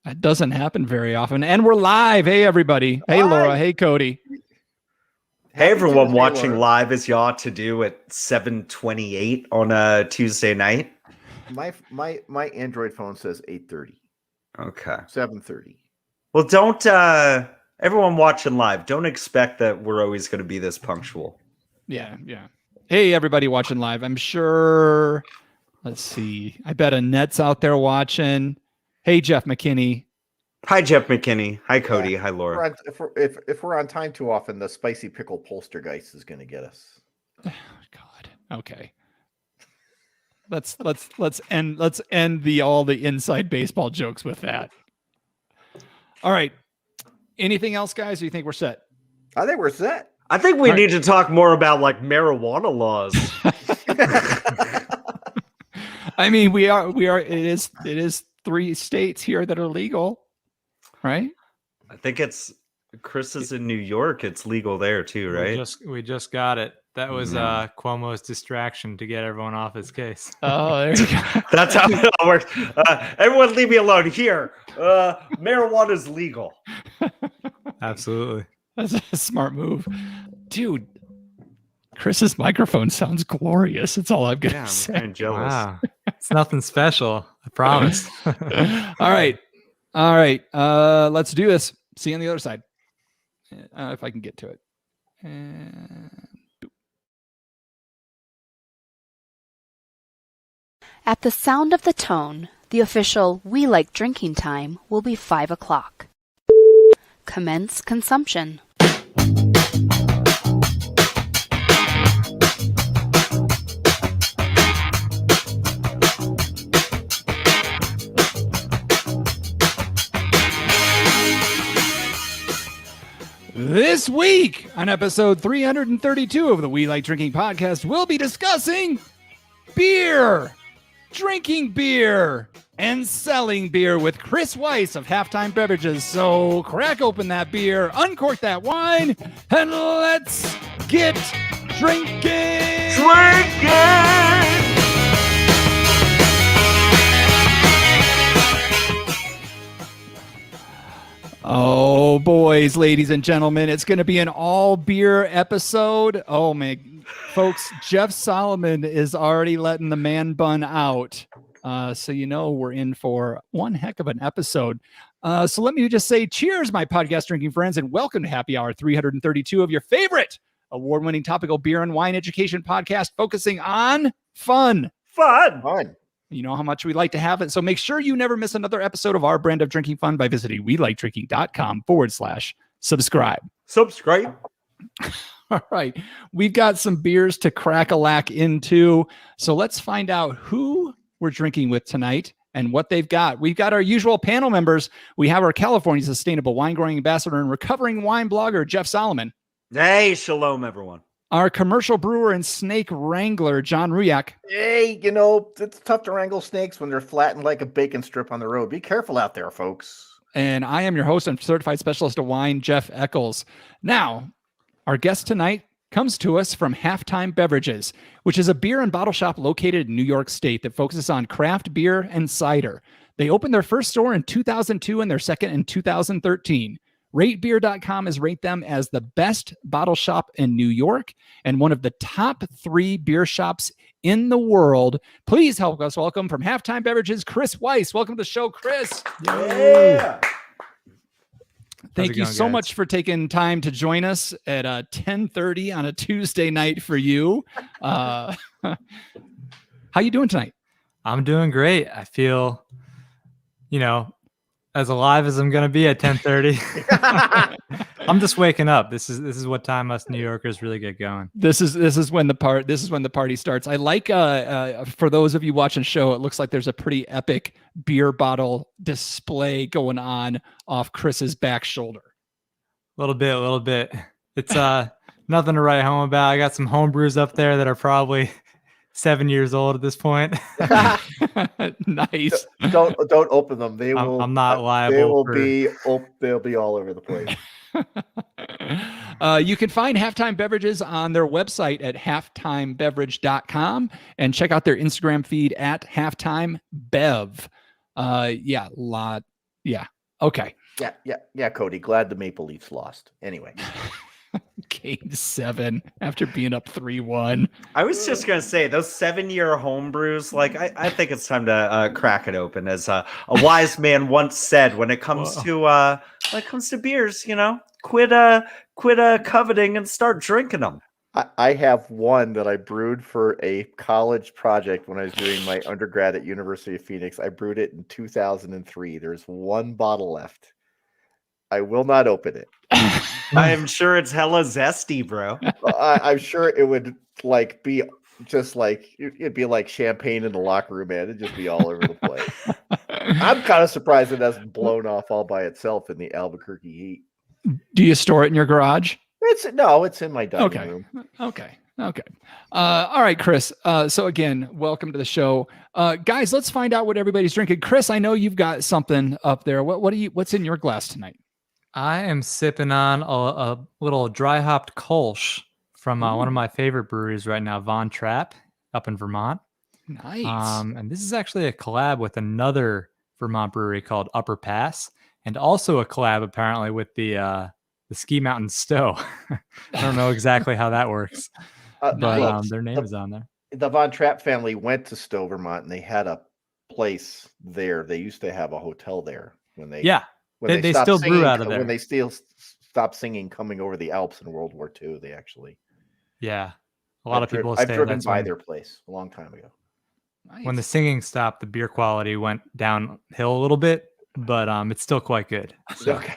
That doesn't happen very often. And we're live. Hey, everybody. Hey, Laura. Hey, Cody. Hey, everyone watching live as you ought to do at 7:28 on a Tuesday night. My Android phone says 8:30. Okay. 7:30. Well, don't everyone watching live, don't expect that we're always going to be this punctual. Yeah. Hey, everybody watching live. I'm sure. Let's see. I bet Annette's out there watching. Hey, Jeff McKinney. Hi, Jeff McKinney. Hi, Cody. Yeah. Hi, Laura. If we're on time too often, the spicy pickle poltergeist is going to get us. Oh, God. Okay. Let's end all the inside baseball jokes with that. All right. Anything else, guys? Or you think we're set? I think we're set. I think we need to talk more about like marijuana laws. I mean, we are. It is 3 states here that are legal, right? I think it's Chris is in New York. It's legal there too, right? We just got it. That was Cuomo's distraction to get everyone off his case. Oh, there you go. That's how it all works. Everyone leave me alone. Here, marijuana is legal. Absolutely. That's a smart move. Dude, Chris's microphone sounds glorious. That's all I'm going to say. I'm kind of jealous. Wow. It's nothing special. I promise. All right. Let's do this. See you on the other side. If I can get to it. At the sound of the tone, the official "We Like Drinking" time will be 5 o'clock. Commence consumption. This week on episode 332 of the We Like Drinking podcast, we'll be discussing beer, drinking beer, and selling beer with Chris Weiss of Halftime Beverages. So crack open that beer, uncork that wine, and let's get drinking! Oh, boys, ladies and gentlemen, it's going to be an all beer episode. Oh, man. Folks, Jeff Solomon is already letting the man bun out. So, we're in for one heck of an episode. So let me just say cheers, my podcast drinking friends, and welcome to Happy Hour 332 of your favorite award-winning topical beer and wine education podcast focusing on fun. You know how much we like to have it. So make sure you never miss another episode of our brand of drinking fun by visiting welikeDrinking.com/subscribe. Subscribe. All right. We've got some beers to crack-a-lack into. So let's find out who we're drinking with tonight and what they've got. We've got our usual panel members. We have our California Sustainable Wine Growing Ambassador and recovering wine blogger, Jeff Solomon. Hey, shalom, everyone. Our commercial brewer and snake wrangler, John Ruyak. Hey, it's tough to wrangle snakes when they're flattened like a bacon strip on the road. Be careful out there, folks. And I am your host and certified specialist of wine, Jeff Eccles. Now, our guest tonight comes to us from Halftime Beverages, which is a beer and bottle shop located in New York State that focuses on craft beer and cider. They opened their first store in 2002 and their second in 2013. RateBeer.com has rated them as the best bottle shop in New York and one of the top 3 beer shops in the world. Please help us welcome from Halftime Beverages, Chris Weiss. Welcome to the show, Chris. Yeah. Thank you so much for taking time to join us at 10:30 on a Tuesday night for you. How you doing tonight? I'm doing great. I feel, as alive as I'm going to be at 10:30. I'm just waking up. This is what time us New Yorkers really get going. This is when the party starts. I like for those of you watching the show, it looks like there's a pretty epic beer bottle display going on off Chris's back shoulder. A little bit. It's nothing to write home about. I got some home brews up there that are probably 7 years old at this point. Nice. Don't open them. They will. I'm not liable. They'll be all over the place. You can find Halftime Beverages on their website at halftimebeverage.com and check out their Instagram feed at halftimebev. Yeah. Okay. Yeah, Cody. Glad the Maple Leafs lost. Anyway. Game 7 after being up 3-1. I was just gonna say those 7-year homebrews. Like I think it's time to crack it open. As a wise man once said, when it comes to beers, quit coveting and start drinking them. I have one that I brewed for a college project when I was doing my undergrad at University of Phoenix. I brewed it in 2003. There's one bottle left. I will not open it. I am sure it's hella zesty, bro. I'm sure it would be just like it'd be like champagne in the locker room, man. It'd just be all over the place. I'm kind of surprised it hasn't blown off all by itself in the Albuquerque heat. Do you store it in your garage? It's in my dining room. Okay. All right, Chris. So again, welcome to the show. Guys, let's find out what everybody's drinking. Chris, I know you've got something up there. What's in your glass tonight? I am sipping on a little dry hopped Kolsch from one of my favorite breweries right now, Von Trapp, up in Vermont. Nice. And this is actually a collab with another Vermont brewery called Upper Pass, and also a collab apparently with the Ski Mountain Stowe. I don't know exactly how that works, but their name is on there. The Von Trapp family went to Stowe, Vermont, and they had a place there. They used to have a hotel there when they they still brew out of there. When they still stopped singing "Coming Over the Alps" in World War II, they actually a lot of people I've driven by their place a long time ago. Nice. When the singing stopped, the beer quality went downhill a little bit, but it's still quite good. So. Okay.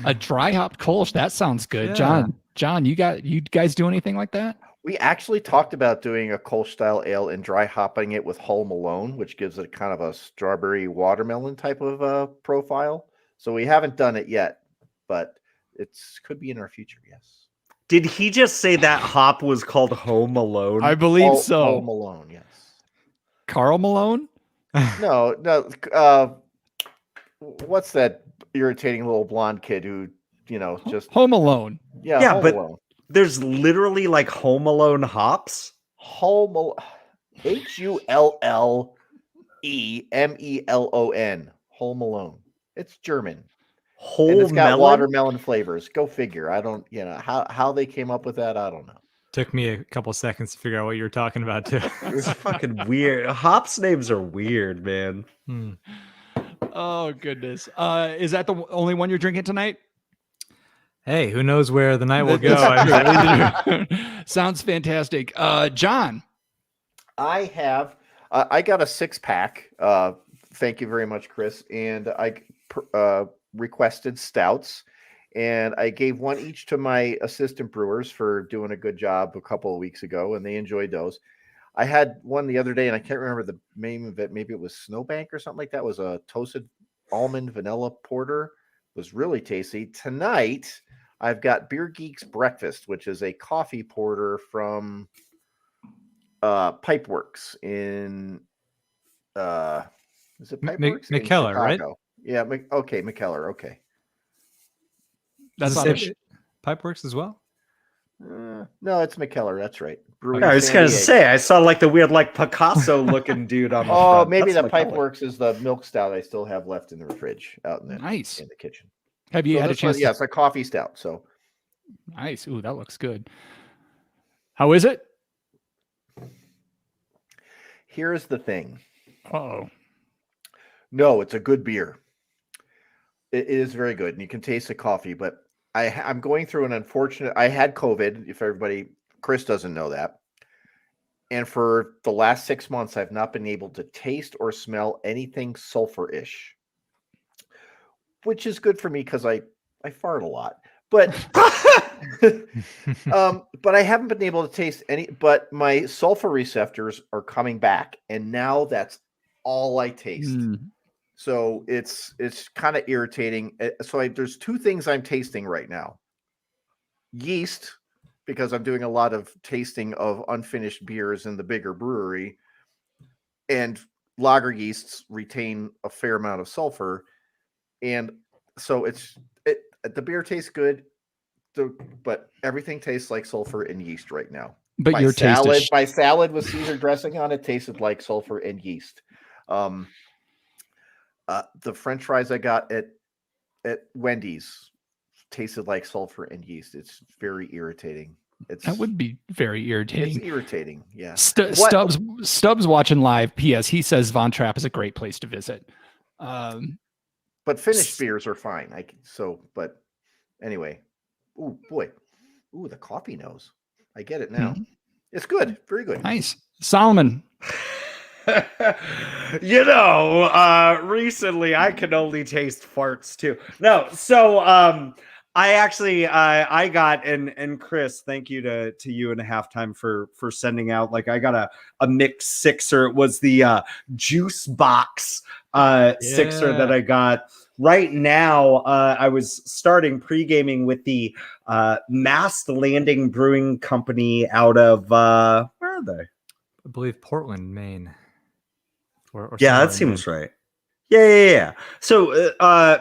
A dry hopped Kolsch, that sounds good. Yeah. John, you guys do anything like that? We actually talked about doing a Kolsch style ale and dry hopping it with Hull Malone, which gives it kind of a strawberry watermelon type of profile. So we haven't done it yet, but could be in our future. Yes. Did he just say that hop was called Home Alone? I believe so. Hull Malone, yes. Carl Malone? No. What's that irritating little blonde kid who, just Home Alone. Yeah, Hull but Malone. there's literally like Home Alone hops. Hull Malone. HULLEMELON. Hull Malone. It's German. And it's got watermelon flavors. Go figure. I don't, how they came up with that, I don't know. Took me a couple seconds to figure out what you were talking about too. It's fucking weird. Hops names are weird, man. Oh goodness. Is that the only one you're drinking tonight? Hey, who knows where the night will go? Sounds fantastic. John. I have I got a 6-pack. Thank you very much, Chris. And I requested stouts, and I gave one each to my assistant brewers for doing a good job a couple of weeks ago, and they enjoyed those. I had one the other day, and I can't remember the name of it. Maybe it was Snowbank or something like that. It was a toasted almond vanilla porter. It was really tasty. Tonight, I've got Beer Geeks Breakfast, which is a coffee porter from Pipeworks in is it Pipeworks? McKellar, right? Yeah, McKellar. Okay. That's Does not it say Pipeworks as well? No, it's McKellar. That's right. Brewing I was San gonna Diego. say I saw like the weird like Picasso looking dude on the Oh, front. maybe That's the McKellar. Pipeworks is the milk stout I still have left in the fridge out in the Nice. in the kitchen. Have you So had a this one, chance? yeah, it's a coffee stout. So Nice. Ooh, that looks good. How is it? here's the thing. Oh. No, it's a good beer. It is very good, and you can taste the coffee. But I'm going through an unfortunate. I had COVID. If Chris doesn't know that, and for the last 6 months, I've not been able to taste or smell anything sulfur-ish, which is good for me because I fart a lot. But but I haven't been able to taste any. But my sulfur receptors are coming back, and now that's all I taste. So it's kind of irritating. So there's two things I'm tasting right now. Yeast, because I'm doing a lot of tasting of unfinished beers in the bigger brewery, and lager yeasts retain a fair amount of sulfur, and so the beer tastes good, but everything tastes like sulfur and yeast right now. But my your salad, taste is my salad with Caesar dressing on it tasted like sulfur and yeast. The French fries I got at Wendy's tasted like sulfur and yeast. It's very irritating. That would be very It's irritating. irritating. Yeah. Stubbs watching live. P.S. He says Von Trapp is a great place to visit. But Finnish beers are fine. But anyway. Oh boy. Ooh, the coffee nose. I get it now. It's good. Very good. Nice. Solomon. Recently I could only taste farts too. No, so I actually I got and Chris, thank you to you and a halftime for sending out. Like, I got a mixed sixer. It was the juice box sixer that I got. Right now, I was starting pre-gaming with the Mast Landing Brewing Company out of where are they? I believe Portland, Maine. Or Yeah, that seems right. Yeah. So,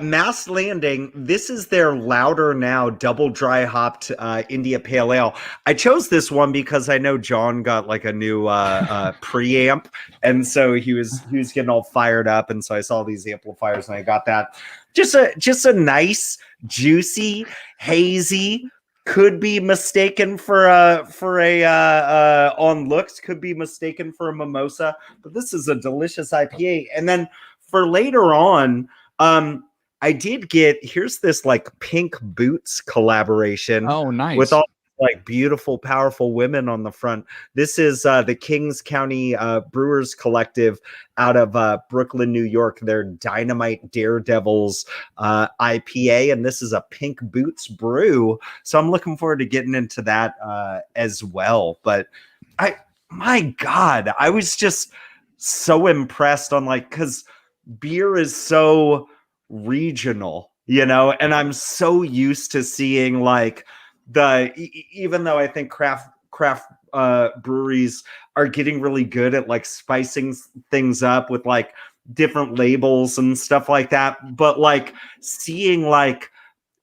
Mast Landing, this is their Louder Now double dry hopped India Pale Ale. I chose this one because I know John got like a new preamp, and so he was getting all fired up, and so I saw these amplifiers and I got that. Just a nice, juicy, hazy. Could be mistaken for a on looks, could be mistaken for a mimosa, but this is a delicious IPA. And then for later on, I did get, here's this like Pink Boots collaboration. Oh, nice. With all like beautiful, powerful women on the front. This is the Kings County Brewers Collective out of Brooklyn, New York. They're Dynamite Daredevils IPA, and this is a Pink Boots brew. So I'm looking forward to getting into that as well. But my God, I was just so impressed on because beer is so regional, and I'm so used to seeing like even though I think craft breweries are getting really good at like spicing things up with like different labels and stuff like that, but like seeing like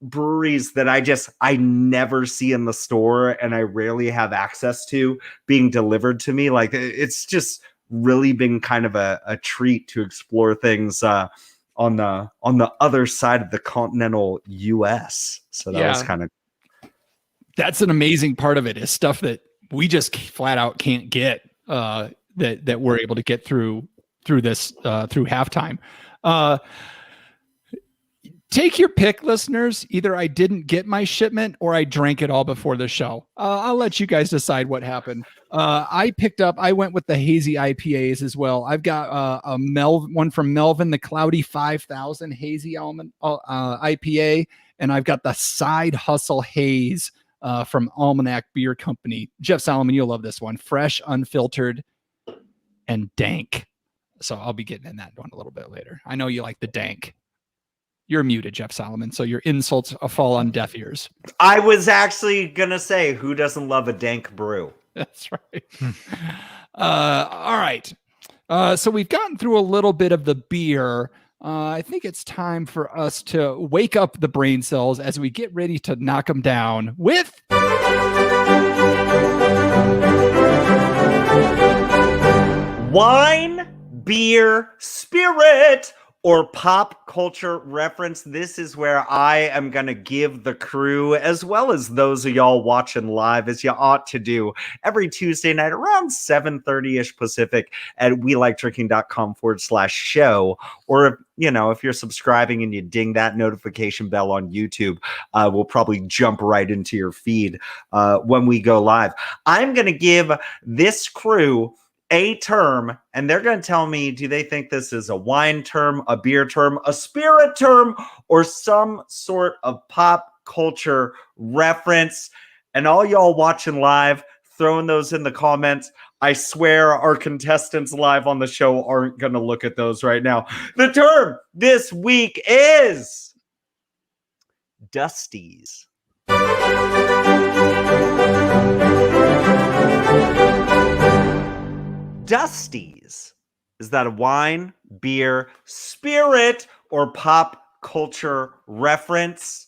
breweries that I never see in the store and I rarely have access to being delivered to me, like it's just really been kind of a treat to explore things on the other side of the continental US. So that was kind of, that's an amazing part of it, is stuff that we just flat out can't get that we're able to get through this through halftime. Take your pick, listeners. Either I didn't get my shipment or I drank it all before the show. I'll let you guys decide what happened. I went with the hazy IPAs as well. I've got one from Melvin, the Cloudy 5000 hazy almond IPA, and I've got the Side Hustle Haze from Almanac Beer Company. Jeff Solomon, you'll love this one. Fresh, unfiltered, and dank. So I'll be getting in that one a little bit later. I know you like the dank. You're muted, Jeff Solomon, so your insults fall on deaf ears. I was actually going to say, who doesn't love a dank brew? That's right. All right. So we've gotten through a little bit of the beer. I think it's time for us to wake up the brain cells as we get ready to knock them down with wine, beer, spirit, or pop culture reference. This is where I am going to give the crew, as well as those of y'all watching live, as you ought to do, every Tuesday night around 7:30-ish Pacific at welikedrinking.com/show. Or, if you're subscribing and you ding that notification bell on YouTube, we'll probably jump right into your feed when we go live. I'm going to give this crew a term, and they're going to tell me, do they think this is a wine term, a beer term, a spirit term, or some sort of pop culture reference? And all y'all watching live, throwing those in the comments. I swear our contestants live on the show aren't going to look at those right now. The term this week is Dusties. Dusties. Is that a wine, beer, spirit, or pop culture reference?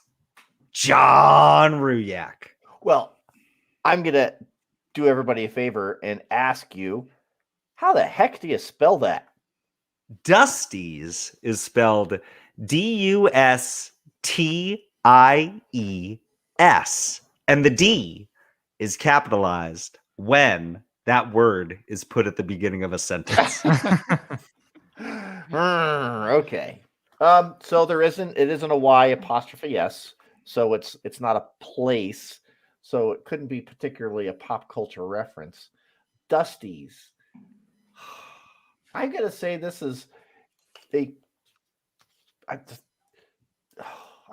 John Ruyak. Well, I'm going to do everybody a favor and ask you, how the heck do you spell that? Dusty's is spelled Dustiies, and the D is capitalized when that word is put at the beginning of a sentence. Okay. So it isn't a Y apostrophe S, so it's not a place, so it couldn't be particularly a pop culture reference. Dusty's. I'm gonna say this is a.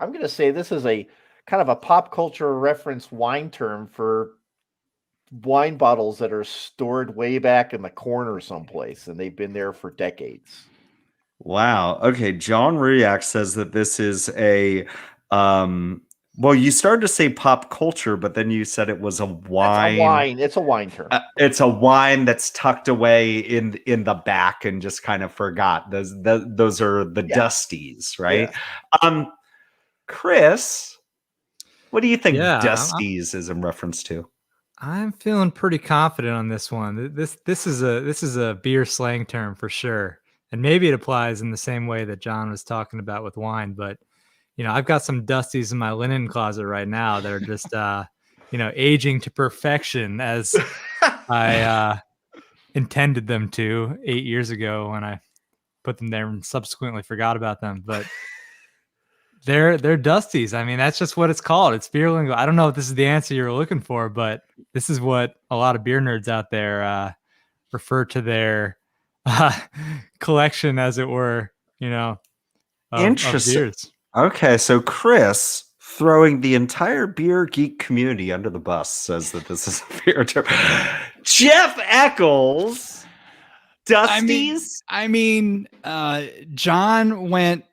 I'm gonna say this is a kind of a pop culture reference wine term for wine bottles that are stored way back in the corner someplace, and they've been there for decades. Wow. Okay. John Ruyak says that this is a well, you started to say pop culture, but then you said it was a wine. It's a wine. It's a wine term. It's a wine that's tucked away in the back and just kind of forgot. Those are the Dusty's, right? Yeah. Chris, what do you think Yeah, Dusty's is in reference to? I'm feeling pretty confident on this one. This is a beer slang term for sure, and maybe it applies in the same way that John was talking about with wine. But I've got some Dusties in my linen closet right now that are just aging to perfection as I intended them to 8 years ago when I put them there and subsequently forgot about them. But they're Dusties. I mean, that's just what it's called. It's beer lingo. I don't know if this is the answer you were looking for, but this is what a lot of beer nerds out there refer to their collection, as it were, of beers. Okay, so Chris, throwing the entire beer geek community under the bus, says that this is a beer term. Jeff Eccles, Dusty's. John went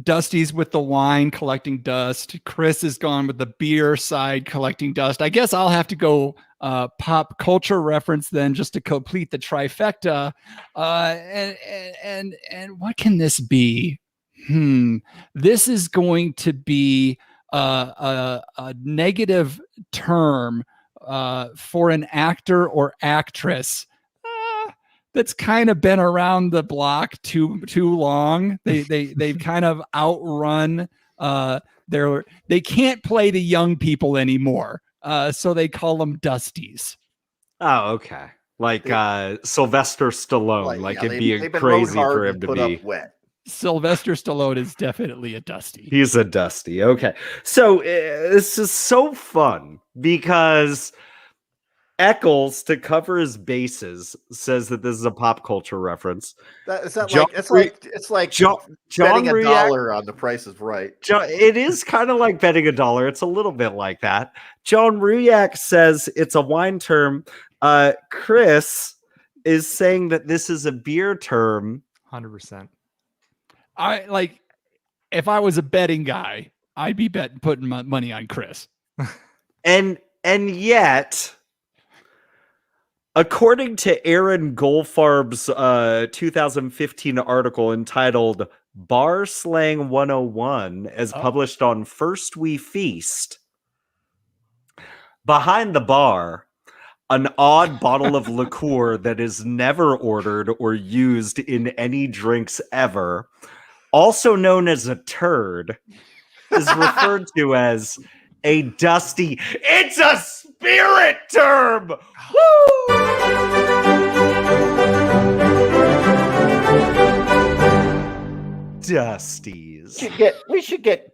Dusty's with the wine, collecting dust. Chris is gone with the beer side, collecting dust. I guess I'll have to go pop culture reference then, just to complete the trifecta. And what can this be? This is going to be a negative term for an actor or actress that's kind of been around the block too long. They've kind of outrun they can't play the young people anymore. So they call them Dusties. Oh, okay. Like Sylvester Stallone. It'd be crazy for him to be wet. Sylvester Stallone is definitely a Dusty. He's a Dusty. Okay. So this is so fun because Eccles, to cover his bases, says that this is a pop culture reference. It's like John betting a Ruyak, dollar on The Price is Right. It is kind of like betting a dollar. It's a little bit like that. John Ruyak says it's a wine term. Chris is saying that this is a beer term. 100%. If I was a betting guy, I'd be putting my money on Chris. and yet, according to Aaron Goldfarb's 2015 article entitled Bar Slang 101, as published on First We Feast, behind the bar, an odd bottle of liqueur that is never ordered or used in any drinks ever, also known as a turd, is referred to as a Dusty. It's a spirit term! Woo! Dusty's. We should get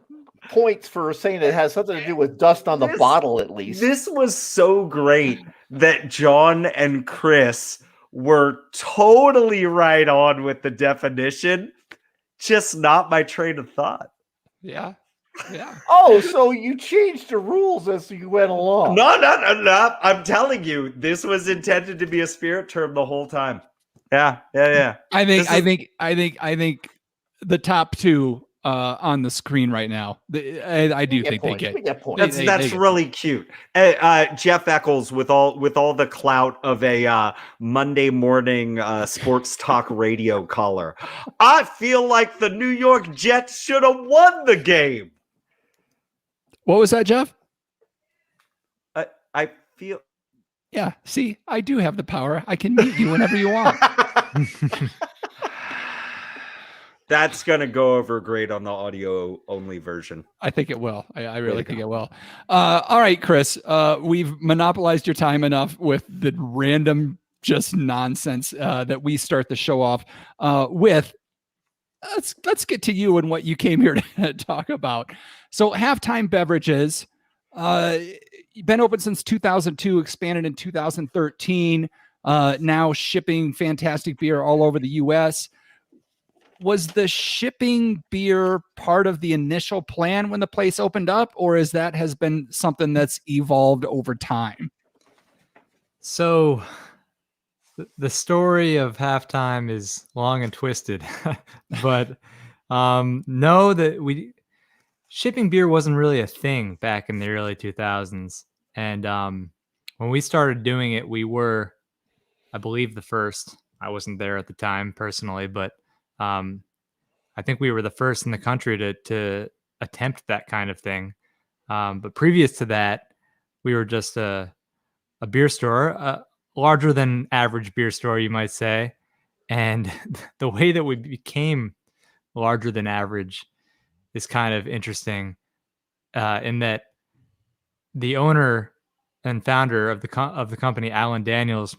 points for saying it has something to do with dust on the bottle, at least. This was so great that John and Chris were totally right on with the definition, just not my train of thought. Yeah. Oh, so you changed the rules as you went along. No. I'm telling you, this was intended to be a spirit term the whole time. Yeah. I think the top two on the screen right now. I do think they get points. That's really cute. Jeff Eccles with all the clout of a Monday morning sports talk radio caller. I feel like the New York Jets should have won the game. What was that, Jeff? I feel. Yeah. See, I do have the power. I can mute you whenever you want. That's gonna go over great on the audio only version. I think it will. I Way really to think go. it will. All right, Chris. We've monopolized your time enough with the random just nonsense that we start the show off with. Let's get to you and what you came here to talk about. So, Halftime Beverages, been open since 2002, expanded in 2013. Now shipping fantastic beer all over the U.S. Was the shipping beer part of the initial plan when the place opened up, or is that has been something that's evolved over time? So the story of Halftime is long and twisted, but no, that shipping beer wasn't really a thing back in the early 2000s. And when we started doing it, we were, I believe, the first. I wasn't there at the time personally, but I think we were the first in the country to attempt that kind of thing. But previous to that, we were just a beer store, a larger than average beer store, you might say. And the way that we became larger than average is kind of interesting, in that the owner and founder of the company, Alan Daniels,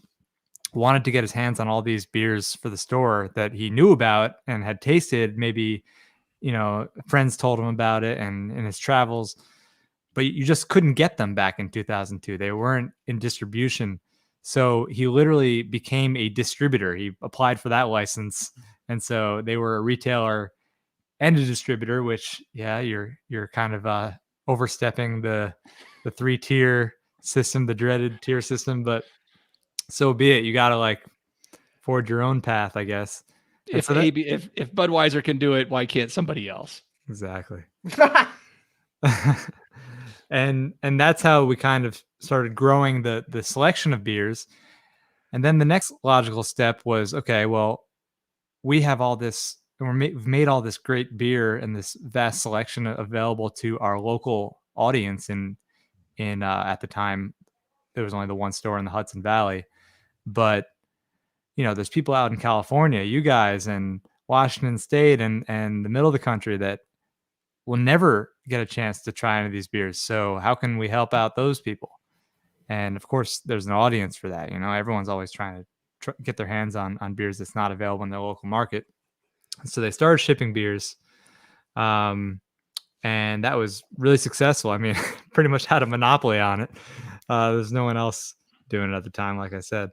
wanted to get his hands on all these beers for the store that he knew about and had tasted. Maybe, friends told him about it and in his travels, but you just couldn't get them back in 2002. They weren't in distribution. So he literally became a distributor. He applied for that license. And so they were a retailer and a distributor, which, yeah, you're kind of overstepping the 3-tier system, the dreaded tier system, but so be it. You got to forge your own path, I guess. If Budweiser can do it, why can't somebody else? Exactly. and that's how we kind of started growing the selection of beers. And then the next logical step was, okay, well, we have all this, and we've made all this great beer and this vast selection available to our local audience. In at the time, there was only the one store in the Hudson Valley, but there's people out in California, you guys, and Washington State, and the middle of the country that will never get a chance to try any of these beers. So how can we help out those people? And of course, there's an audience for that. Everyone's always trying to get their hands on beers that's not available in their local market. So they started shipping beers, and that was really successful. I mean, pretty much had a monopoly on it. There's no one else doing it at the time, like I said.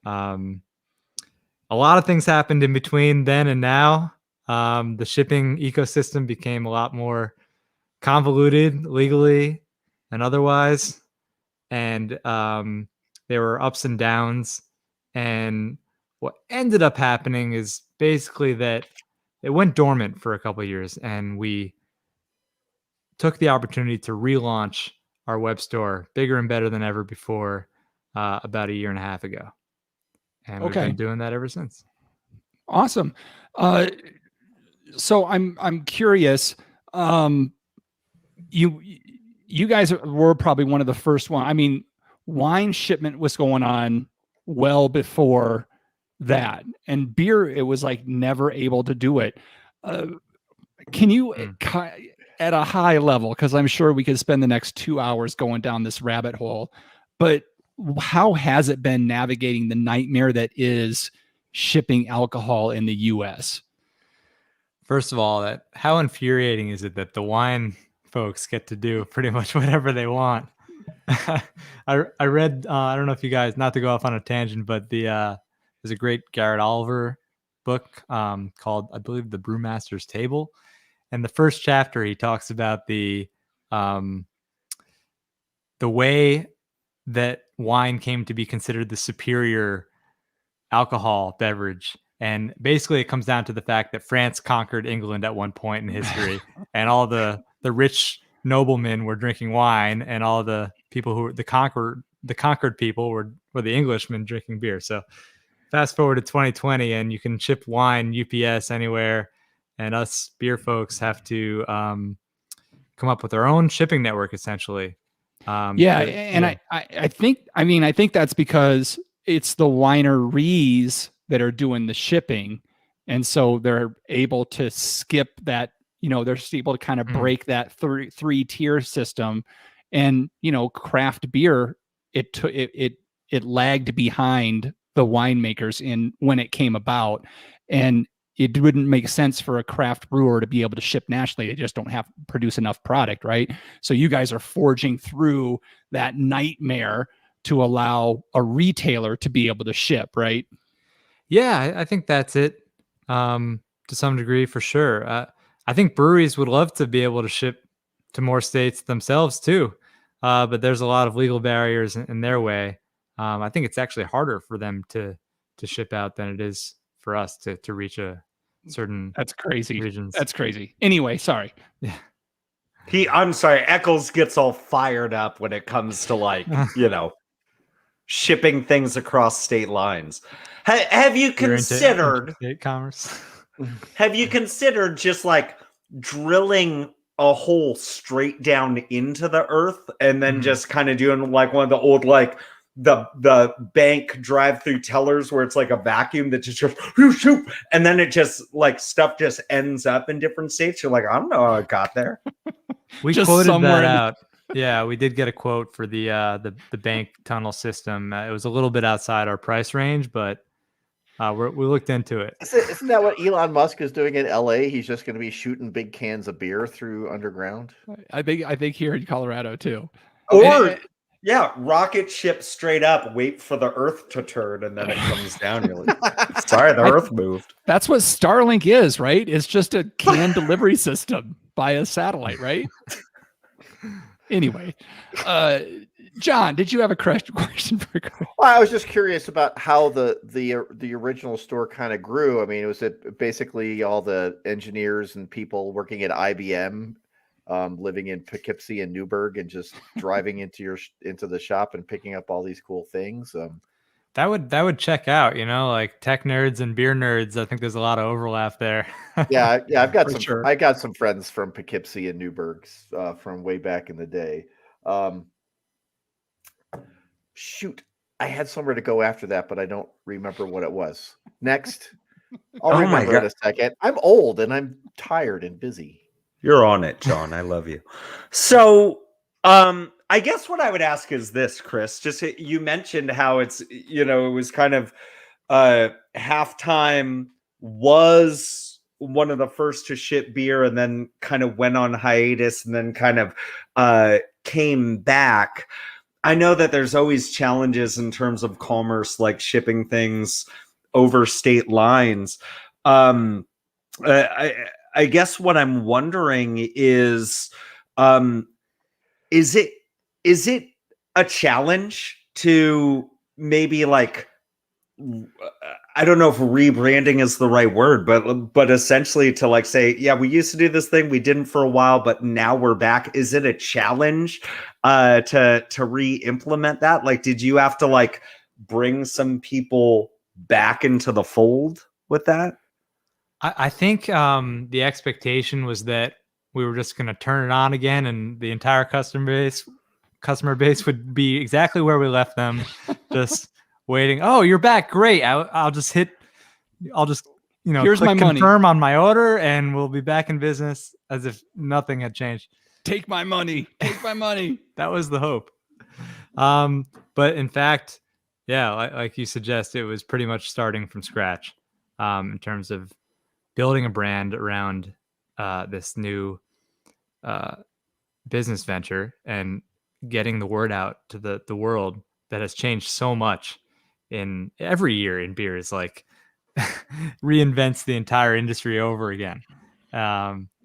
A lot of things happened in between then and now. The shipping ecosystem became a lot more convoluted legally and otherwise. And there were ups and downs. And what ended up happening is basically that it went dormant for a couple of years, and we took the opportunity to relaunch our web store bigger and better than ever before about a year and a half ago. And we've been doing that ever since. Awesome. So I'm curious. You guys were probably one of the first one. I mean, wine shipment was going on well before that, and beer, it was never able to do it. Can you, at a high level, because I'm sure we could spend the next 2 hours going down this rabbit hole, but how has it been navigating the nightmare that is shipping alcohol in the U.S.? First of all, how infuriating is it that the wine folks get to do pretty much whatever they want? I read, I don't know if you guys, not to go off on a tangent, but there's a great Garrett Oliver book called, I believe, The Brewmaster's Table. And the first chapter, he talks about the way that wine came to be considered the superior alcohol beverage. And basically it comes down to the fact that France conquered England at one point in history, and all the rich noblemen were drinking wine, and all the people who were the conquered people were the Englishmen drinking beer. So fast forward to 2020, and you can ship wine UPS anywhere, and us beer folks have to come up with our own shipping network, essentially. I think that's because it's the wineries that are doing the shipping, And so they're able to skip that, they're just able to kind of break that three tier system. And, craft beer, it lagged behind the winemakers in when it came about. And it wouldn't make sense for a craft brewer to be able to ship nationally. They just don't have produce enough product, right? So you guys are forging through that nightmare to allow a retailer to be able to ship, right? Yeah, I think that's it, to some degree, for sure. I think breweries would love to be able to ship to more states themselves too, but there's a lot of legal barriers in their way. I think it's actually harder for them to ship out than it is for us to reach a certain That's crazy. regions. That's crazy. Anyway, sorry. Yeah. I'm sorry, Eccles gets all fired up when it comes to like, shipping things across state lines. Have you considered state commerce? Have you considered just like drilling a hole straight down into the earth and then just kind of doing like one of the old like the bank drive-through tellers where it's like a vacuum that just shoot, and then it just like stuff just ends up in different states? You're like, I don't know how it got there. We Just quoted somewhere that in the- out. Yeah, we did get a quote for the bank tunnel system. It was a little bit outside our price range, but we looked into it. Isn't that what Elon Musk is doing in LA? He's just going to be shooting big cans of beer through underground. I think here in Colorado too. Or yeah, rocket ship straight up, wait for the earth to turn, and then it comes down. You're like, sorry, the earth moved. That's what Starlink is, right? It's just a can delivery system by a satellite, right? Anyway, John, did you have a question for Chris? Well, I was just curious about how the original store kind of grew. I mean, was it basically all the engineers and people working at IBM, living in Poughkeepsie and Newburgh, and just driving into the shop and picking up all these cool things? That would check out, like tech nerds and beer nerds. I think there's a lot of overlap there. Yeah, I've got some. Sure. I got some friends from Poughkeepsie and Newburgh from way back in the day. Shoot, I had somewhere to go after that, but I don't remember what it was. Next, I'll Oh my remember in God. a second. I'm old and I'm tired and busy. You're on it, John. I love you. So, I guess what I would ask is this, Chris. Just you mentioned how it's it was kind of Halftime was one of the first to ship beer, and then kind of went on hiatus, and then kind of came back. I know that there's always challenges in terms of commerce, like shipping things over state lines. I guess what I'm wondering is it a challenge to maybe like, I don't know if rebranding is the right word, but essentially to like say, yeah, we used to do this thing, we didn't for a while, but now we're back. Is it a challenge to re-implement that? Like, did you have to like bring some people back into the fold with that? I think the expectation was that we were just going to turn it on again, and the entire customer base would be exactly where we left them, just waiting. Oh, you're back! Great. I'll just here's my money. Confirm on my order, and we'll be back in business as if nothing had changed. Take my money. Take my money. That was the hope. But in fact, yeah, like you suggest, it was pretty much starting from scratch in terms of building a brand around this new business venture and getting the word out to the world that has changed so much in every year in beer. Is like reinvents the entire industry over again.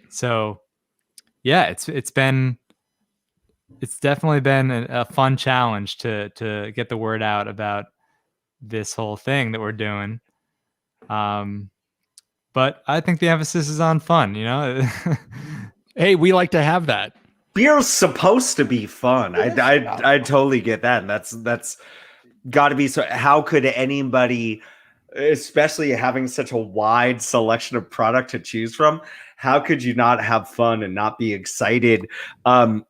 So yeah, it's definitely been a fun challenge to get the word out about this whole thing that we're doing. But I think the emphasis is on fun, Hey, we like to have that. Beer's supposed to be fun. I totally get that. And that's got to be so. How could anybody, especially having such a wide selection of product to choose from, how could you not have fun and not be excited?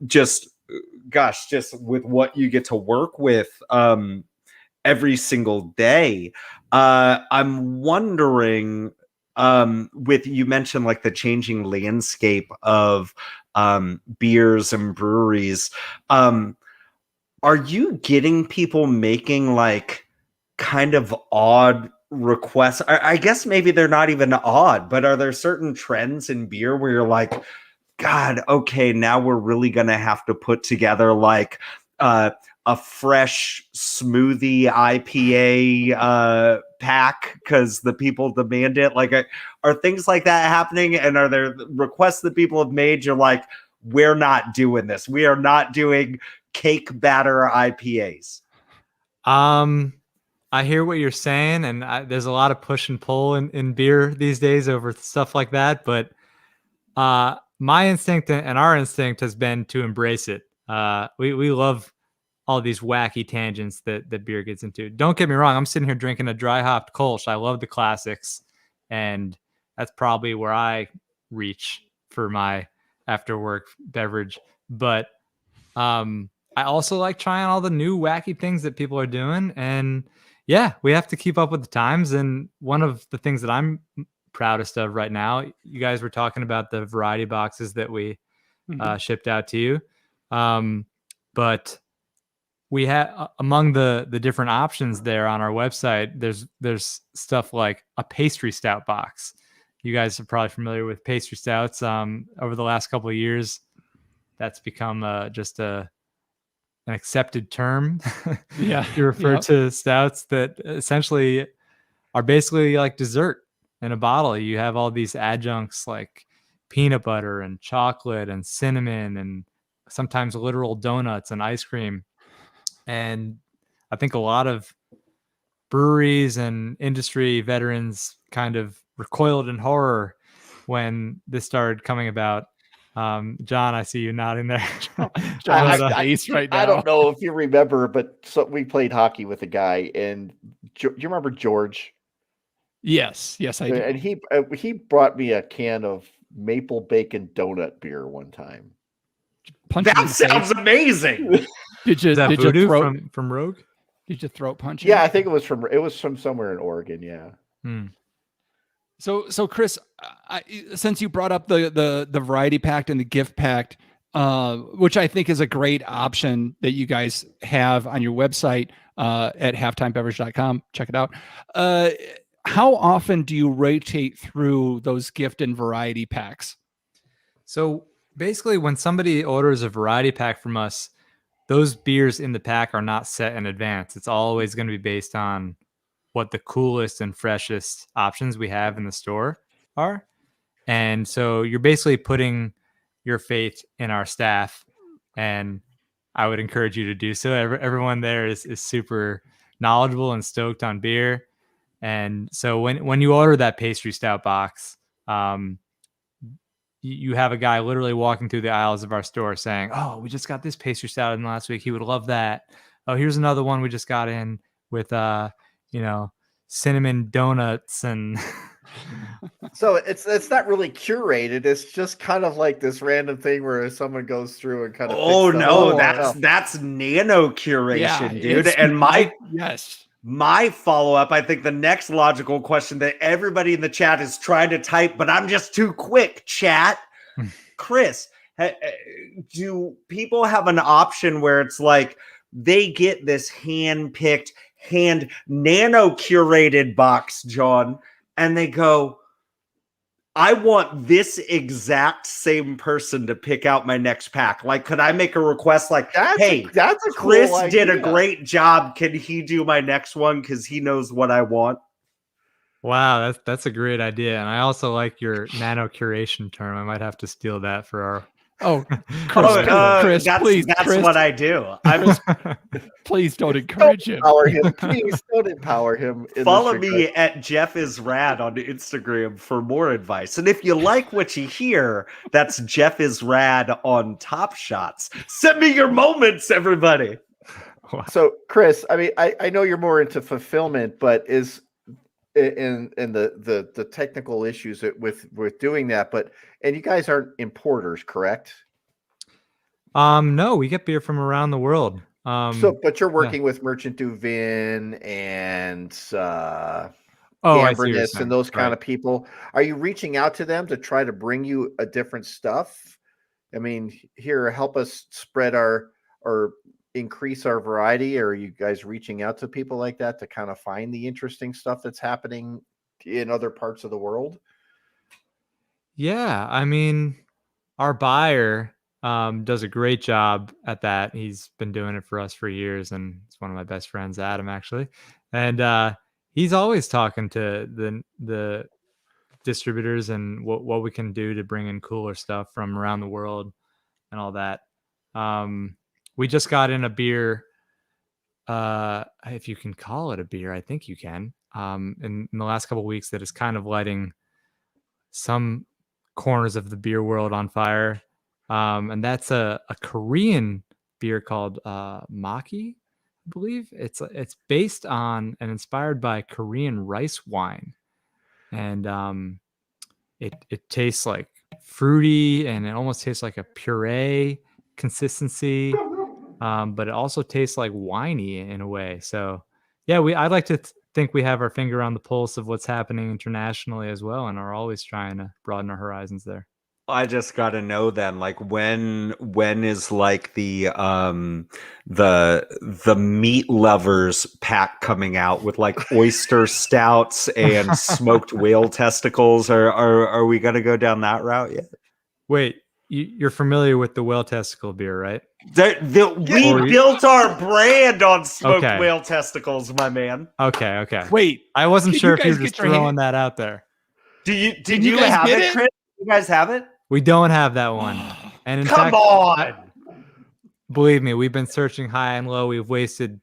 Just with what you get to work with every single day. I'm wondering, with you mentioned like the changing landscape of beers and breweries. Are you getting people making like kind of odd requests? I guess maybe they're not even odd, but are there certain trends in beer where you're like, God, okay, now we're really gonna have to put together like a fresh smoothie IPA pack because the people demand it? Like, are things like that happening? And are there requests that people have made? You're like, we're not doing this. We are not doing cake batter IPAs. I hear what you're saying, and there's a lot of push and pull in beer these days over stuff like that. But my instinct and our instinct has been to embrace it. We love all these wacky tangents that beer gets into. Don't get me wrong. I'm sitting here drinking a dry hopped Kolsch. I love the classics, and that's probably where I reach for my after work beverage. But I also like trying all the new wacky things that people are doing. And yeah, we have to keep up with the times. And one of the things that I'm proudest of right now, you guys were talking about the variety boxes that we shipped out to you. But we have among the different options there on our website, there's stuff like a pastry stout box. You guys are probably familiar with pastry stouts. Over the last couple of years, that's become just an accepted term to refer to stouts that essentially are basically like dessert in a bottle. You have all these adjuncts like peanut butter and chocolate and cinnamon and sometimes literal donuts and ice cream. And I think a lot of breweries and industry veterans kind of recoiled in horror when this started coming about. John, I see you nodding there. John's face right now. I don't know if you remember, but we played hockey with a guy, and do you remember George? Yes, I do. And he brought me a can of maple bacon donut beer one time. That sounds amazing. Did you throw from Rogue? Did you throat punch him? Yeah, I think it was from somewhere in Oregon. Yeah. So Chris, since you brought up the variety pack and the gift pack, which I think is a great option that you guys have on your website at halftimebeverage.com. Check it out. How often do you rotate through those gift and variety packs? So basically, when somebody orders a variety pack from us, those beers in the pack are not set in advance. It's always going to be based on what the coolest and freshest options we have in the store are. And so you're basically putting your faith in our staff, and I would encourage you to do so. Everyone there is super knowledgeable and stoked on beer. And so when you order that pastry stout box, you have a guy literally walking through the aisles of our store saying, "Oh, we just got this pastry stout in last week. He would love that. Oh, here's another one we just got in with cinnamon donuts." And so it's not really curated. It's just kind of like this random thing where someone goes through and kind of that's nano curation, dude. And my follow-up, I think the next logical question that everybody in the chat is trying to type, but I'm just too quick, chat. Chris, do people have an option where it's like they get this hand-picked, nano-curated box, John, and they go, I want this exact same person to pick out my next pack. Like, could I make a request like, hey, that's Chris cool did a great job. Can he do my next one? Because he knows what I want. Wow, that's a great idea. And I also like your nano curation term. I might have to steal that for our Chris, please. That's Chris, what I do. Please don't encourage him. Please don't empower him. Follow me at Jeff is Rad on Instagram for more advice. And if you like what you hear, that's Jeff is Rad on Top Shots. Send me your moments, everybody. Wow. So, Chris, I mean, I know you're more into fulfillment, but is in the technical issues with doing that, and you guys aren't importers, correct? No, we get beer from around the world. But you're working with Merchant du Vin and Oh, I see what you're Amberness saying. and those kind Right. of people. Are you reaching out to them to try to bring you a different stuff? I mean, here, help us spread our or increase our variety. Or are you guys reaching out to people like that to kind of find the interesting stuff that's happening in other parts of the world? Yeah, I mean, our buyer does a great job at that. He's been doing it for us for years, and it's one of my best friends, Adam, actually. And he's always talking to the distributors and what we can do to bring in cooler stuff from around the world and all that. We just got in a beer, if you can call it a beer, I think you can. In the last couple of weeks, that is kind of lighting some corners of the beer world on fire. And that's a Korean beer called Maki, I believe. It's based on and inspired by Korean rice wine. And it tastes like fruity, and it almost tastes like a puree consistency. But it also tastes like winey in a way. So yeah, I'd like to think we have our finger on the pulse of what's happening internationally as well, and are always trying to broaden our horizons there. I just got to know then, like when is like the meat lovers pack coming out with like oyster stouts and smoked whale testicles? Are we gonna go down that route yet? Wait, you're familiar with the whale testicle beer, right? We built our brand on smoked Okay. whale testicles, my man. Okay. Wait, I wasn't Did sure you if you guys were just get your throwing hand- that out there. Did you you guys have get it, it? Chris? You guys have it? We don't have that one. And in Come fact, on. believe me, we've been searching high and low. We've wasted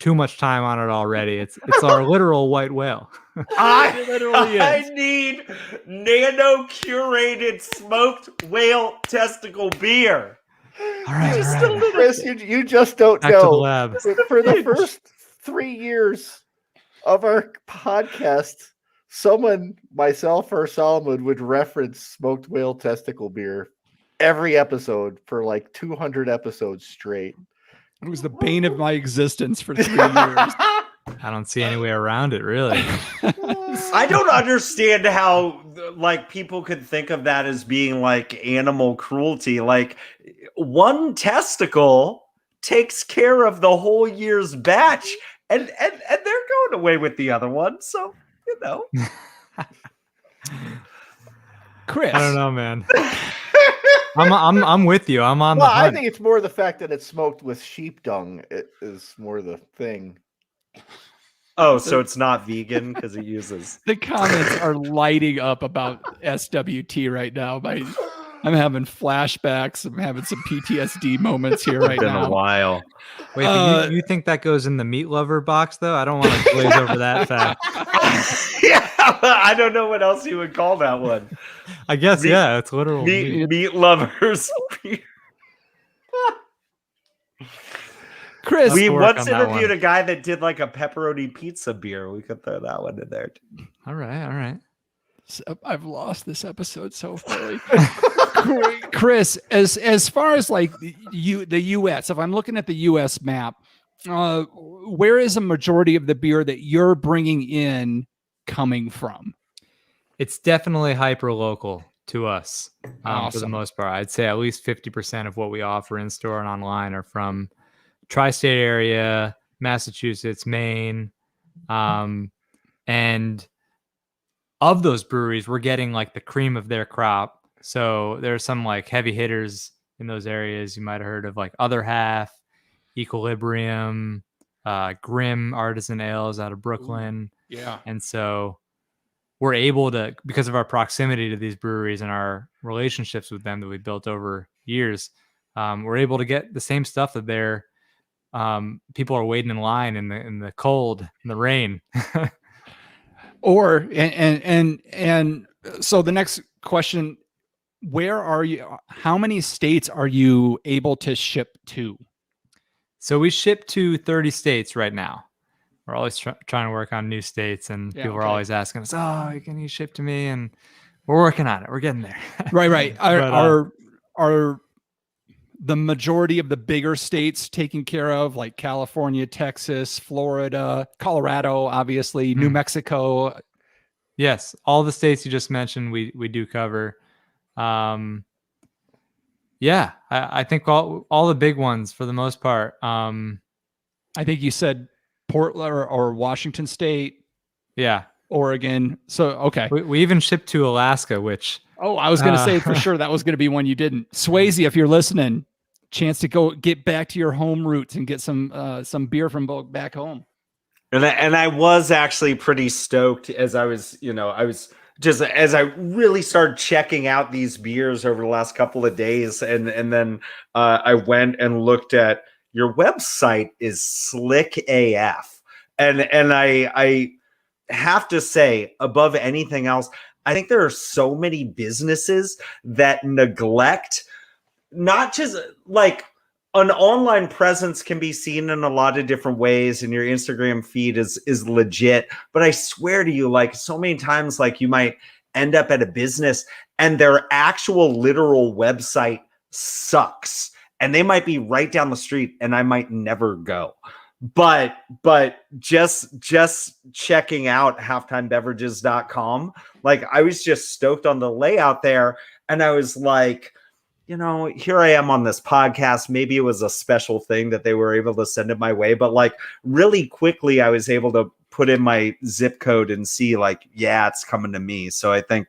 too much time on it already. It's our literal white whale. I literally is. need nano curated smoked whale testicle beer. All right, Just all a right. little Chris, you just don't Back to the know. lab. For the first 3 years of our podcast, someone, myself or Solomon, would reference smoked whale testicle beer every episode for like 200 episodes straight. It was the bane of my existence for 3 years. I don't see any way around it, really. I don't understand how like people could think of that as being like animal cruelty. Like one testicle takes care of the whole year's batch, and they're going away with the other one. So you know, Chris, I don't know, man. I'm with you. I'm on the Well, I hunt. think it's more the fact that it's smoked with sheep dung. It is more the thing. oh, so it's not vegan because it uses. the comments are lighting up about SWT right now. I'm having flashbacks. I'm having some PTSD moments here right Been a now. while. Wait, but you think that goes in the meat lover box, though? I don't want to glaze over that fact. Yeah, I don't know what else you would call that one. I guess, Meat- yeah, it's literal meat. Meat lovers. Chris, We to work once on that interviewed one. a guy that did like a pepperoni pizza beer. We could throw that one in there too. All right. I've lost this episode so fully. Chris, as far as like the U.S., if I'm looking at the U.S. map, where is a majority of the beer that you're bringing in coming from? It's definitely hyper local to us for the Awesome. most part. I'd say at least 50% of what we offer in store and online are from tri-state area, Massachusetts, Maine, and of those breweries, we're getting like the cream of their crop. So there's some like heavy hitters in those areas. You might have heard of like Other Half, Equilibrium, Grim Artisan Ales out of Brooklyn. Yeah. And so we're able to, because of our proximity to these breweries and our relationships with them that we built over years, we're able to get the same stuff that they're people are waiting in line in the cold, in the rain. Or and so the next question, where are you? How many states are you able to ship to? So we ship to 30 states right now. We're always trying to work on new states, and Yeah, people are okay. always asking us, "Oh, can you ship to me?" And we're working on it. We're getting there. Right. But, Are the majority of the bigger states taken care of, like California, Texas, Florida, Colorado, obviously, New Mexico? Yes, all the states you just mentioned, we do cover. Yeah, I think all the big ones for the most part. I think you said Portland or Washington State, Yeah, Oregon. So okay. we even shipped to Alaska, which Oh, I was going to say for sure that was going to be one you didn't. Swayze, if you're listening, chance to go get back to your home roots and get some beer from back home. And I was actually pretty stoked as I was just as I really started checking out these beers over the last couple of days, and then I went and looked at your website is slick AF, and I have to say, above anything else, I think there are so many businesses that neglect not just like an online presence can be seen in a lot of different ways, and your Instagram feed is legit. But I swear to you, like so many times, like you might end up at a business and their actual literal website sucks, and they might be right down the street, and I might never go. But just checking out halftimebeverages.com, like I was just stoked on the layout there, and I was like, here I am on this podcast. Maybe it was a special thing that they were able to send it my way, but like really quickly, I was able to put in my zip code and see like, yeah, it's coming to me. So I think,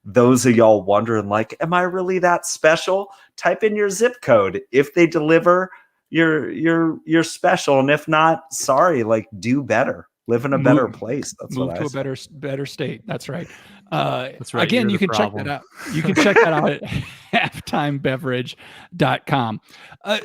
those of y'all wondering like, am I really that special? Type in your zip code. If they deliver, you're special. And if not, sorry, like do better. Live in a better place. That's move what to I a say. better state. That's right. That's right. Again, You're you the can check problem. that out. You can check that out at halftimebeverage.com.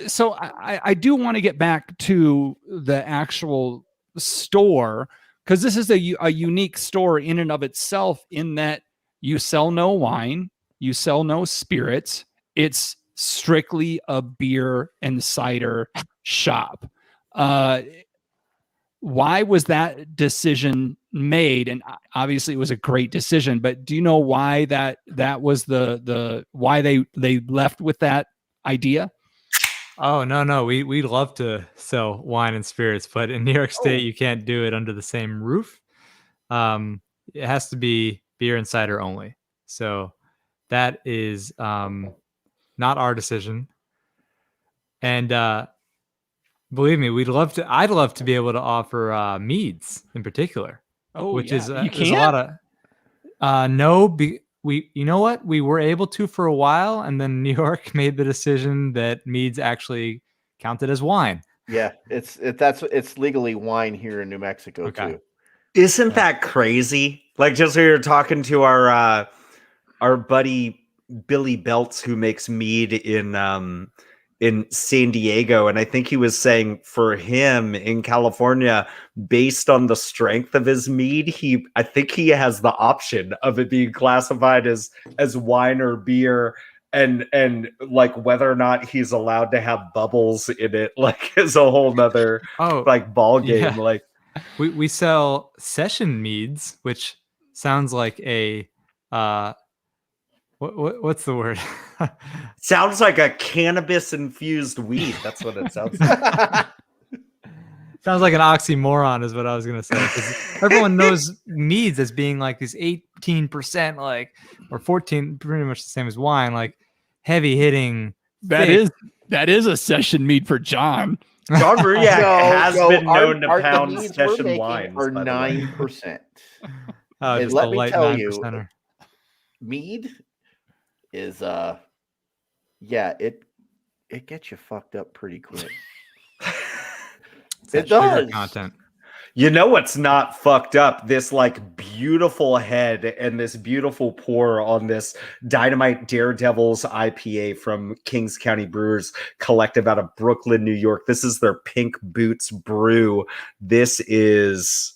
So I do want to get back to the actual store, because this is a unique store in and of itself, in that you sell no wine, you sell no spirits. It's strictly a beer and cider shop. Why was that decision made? And obviously it was a great decision, but do you know why that was the why they left with that idea? Oh, no. We'd love to sell wine and spirits, but in New York State, you can't do it under the same roof. It has to be beer and cider only. So that is not our decision. And believe me, I'd love to be able to offer meads in particular. Which is you there's a can't? lot of no. You know what, we were able to for a while, and then New York made the decision that meads actually counted as wine. Yeah, it's legally wine here in New Mexico too. Isn't that crazy? Like just we were talking to our buddy Billy Belts, who makes mead in San Diego, and I think he was saying for him in California, based on the strength of his mead, I think he has the option of it being classified as wine or beer, and like whether or not he's allowed to have bubbles in it, like is a whole nother like ball game. Yeah. Like we sell session meads, which sounds like a what's the word? sounds like a cannabis infused weed. That's what it sounds like. Sounds like an oxymoron is what I was going to say. 'Cause everyone knows meads as being like these 18%, like, or 14, pretty much the same as wine, like heavy hitting. That is a session mead for John. John Bruyak has been known to the pound meads we're session making wines. are by the way. 9%. Oh, And just let a me light tell 9%er. Mead is it gets you fucked up pretty quick. It does. Content. You know what's not fucked up? This like beautiful head and this beautiful pour on this Dynamite Daredevils IPA from Kings County Brewers Collective out of Brooklyn, New York. This is their Pink Boots brew. This is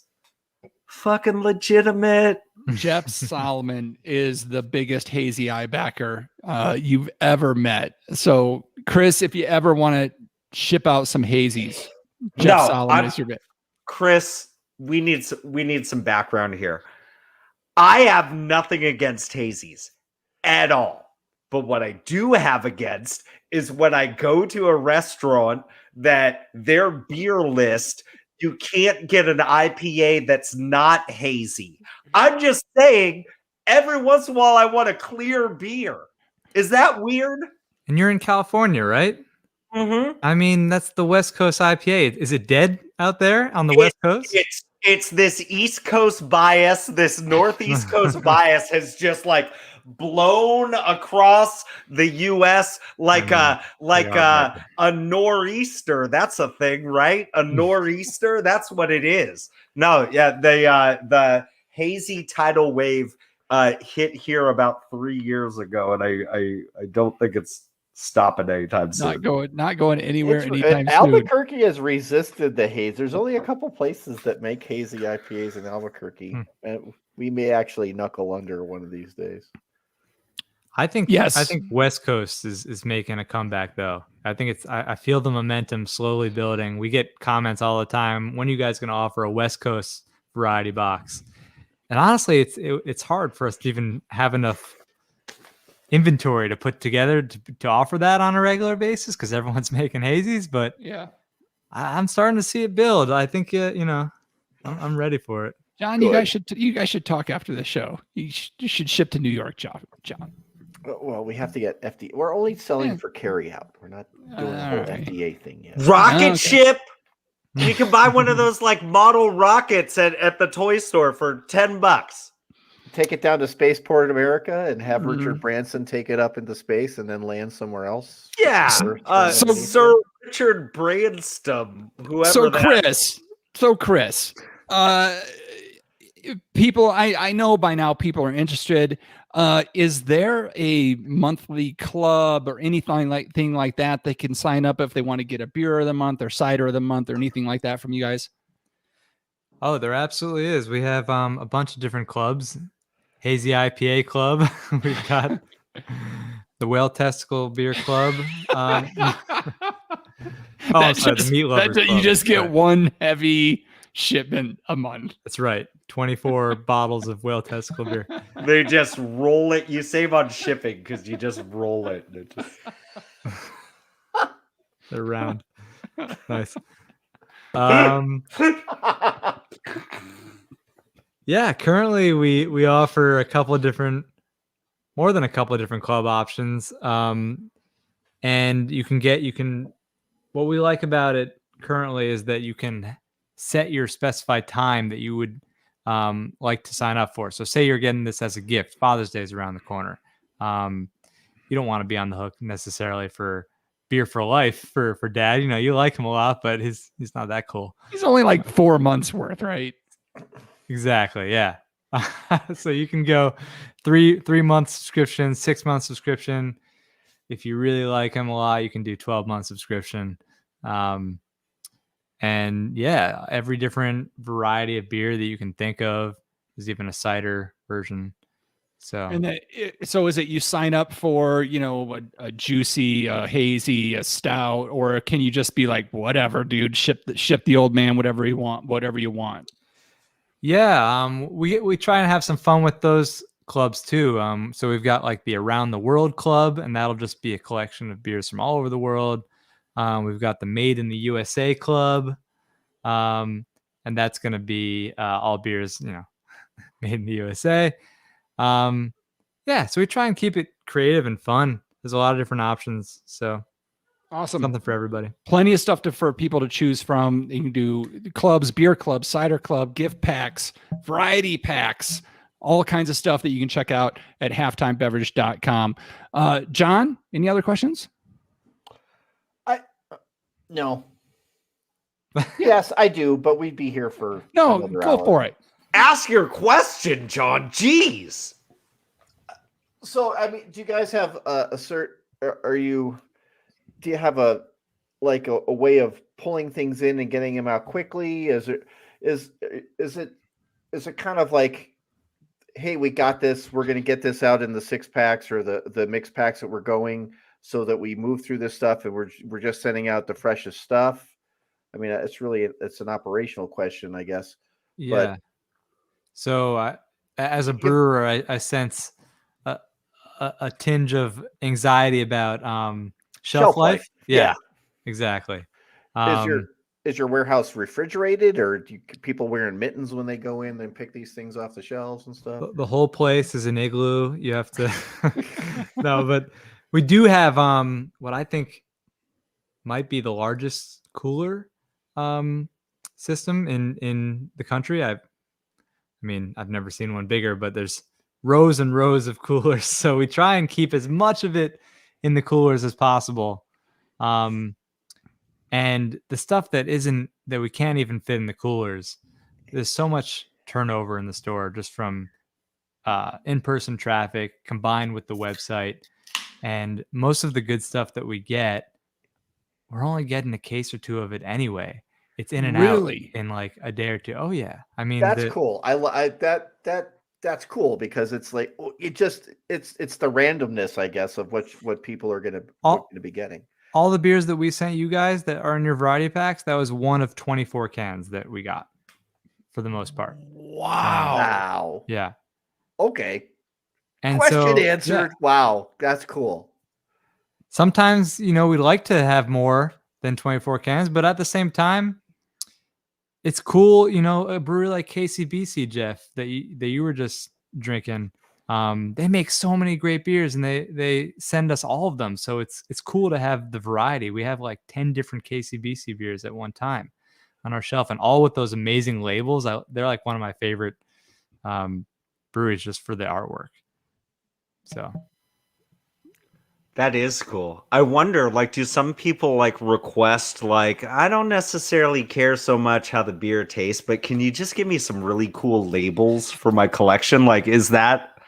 fucking legitimate. Jeff Solomon is the biggest hazy eye backer you've ever met. So, Chris, if you ever want to ship out some hazies, Jeff Solomon is your bit. Chris, we need some background here. I have nothing against hazies at all. But what I do have against is when I go to a restaurant that their beer list you can't get an IPA that's not hazy. I'm just saying, every once in a while, I want a clear beer. Is that weird? And you're in California, right? Mm-hmm. I mean, that's the West Coast IPA. Is it dead out there on the West Coast? It's this East Coast bias, this Northeast Coast bias has just like blown across the U.S. like a nor'easter. That's a thing, right? A nor'easter. That's what it is. No, yeah, the hazy tidal wave hit here about 3 years ago, and I don't think it's stopping anytime soon. Not going anywhere anytime soon. Albuquerque has resisted the haze. There's only a couple places that make hazy IPAs in Albuquerque, and we may actually knuckle under one of these days. I think West Coast is making a comeback though. I think I feel the momentum slowly building. We get comments all the time. When are you guys going to offer a West Coast variety box? And honestly, it's hard for us to even have enough inventory to put together to offer that on a regular basis because everyone's making hazies. But yeah, I'm starting to see it build. I think I'm ready for it. John, you guys should talk after the show. You should ship to New York, John. Well, we have to get FDA. We're only selling for carry out. We're not doing the whole FDA thing yet. Rocket ship. You can buy one of those like model rockets at the toy store for $10. Take it down to Spaceport America and have Richard Branson take it up into space and then land somewhere else. Yeah. Sir Richard Branson, whoever. So Chris, people, I know by now people are interested. Is there a monthly club or anything like that they can sign up if they want to get a beer of the month or cider of the month or anything like that from you guys? Oh, there absolutely is. We have a bunch of different clubs. Hazy IPA Club. We've got the Whale Testicle Beer Club. The Meat Lovers Club. You just get one heavy shipment a month. That's right. 24 bottles of Whale Testicle beer. They just roll it. You save on shipping because you just roll it. They're round. Nice. Yeah, currently we offer more than a couple of different club options. And what we like about it currently is that you can set your specified time that you would like to sign up for. So say you're getting this as a gift. Father's Day is around the corner. You don't want to be on the hook necessarily for beer for life for dad. You like him a lot, but he's not that cool. He's only like 4 months worth, right? Exactly. Yeah. So you can go 3-month subscription, 6-month subscription. If you really like him a lot, you can do 12-month subscription. And yeah, every different variety of beer that you can think of. There's even a cider version. So is it you sign up for, a juicy, hazy, a stout, or can you just be like, whatever, dude, ship the old man whatever you want? Yeah, we try and have some fun with those clubs too. So we've got like the Around the World Club, and that'll just be a collection of beers from all over the world. We've got the Made in the USA Club, and that's going to be all beers, made in the USA. Yeah, so we try and keep it creative and fun. There's a lot of different options, so awesome, something for everybody. Plenty of stuff for people to choose from. You can do clubs, beer club, cider club, gift packs, variety packs, all kinds of stuff that you can check out at halftimebeverage.com. John, any other questions? No. Yes, I do, but we'd be here for go hour. For it. Ask your question, John. Jeez. So, I mean, do you guys have do you have a way of pulling things in and getting them out quickly? Is it kind of like, hey, we got this, we're going to get this out in the 6-packs or the mix packs that we're going, so that we move through this stuff and we're just sending out the freshest stuff? I mean, it's an operational question, I guess. Yeah. But, so as a brewer, I sense a tinge of anxiety about shelf life. Yeah, exactly. is your warehouse refrigerated, or do people wearing mittens when they go in and pick these things off the shelves and stuff? The whole place is an igloo. You have to no, but we do have what I think might be the largest cooler system in the country. I mean, I've never seen one bigger, but there's rows and rows of coolers. So we try and keep as much of it in the coolers as possible. And the stuff that we can't even fit in the coolers, there's so much turnover in the store just from in-person traffic combined with the website. And most of the good stuff that we get, we're only getting a case or two of it anyway. It's in and out in like a day or two. Oh yeah. I mean, that's cool. That's cool because it's like it's the randomness, I guess, of what people are gonna be getting. All the beers that we sent you guys that are in your variety packs, that was one of 24 cans that we got for the most part. Wow. Yeah. Okay. And question answered. Yeah. Wow, that's cool. Sometimes, we'd like to have more than 24 cans, but at the same time, it's cool, a brewery like KCBC, Jeff, that you were just drinking. They make so many great beers, and they send us all of them. So it's cool to have the variety. We have like 10 different KCBC beers at one time on our shelf, and all with those amazing labels. They're like one of my favorite breweries just for the artwork. So that is cool. I wonder, like, do some people like request, like, I don't necessarily care so much how the beer tastes, but can you just give me some really cool labels for my collection? Like, is that,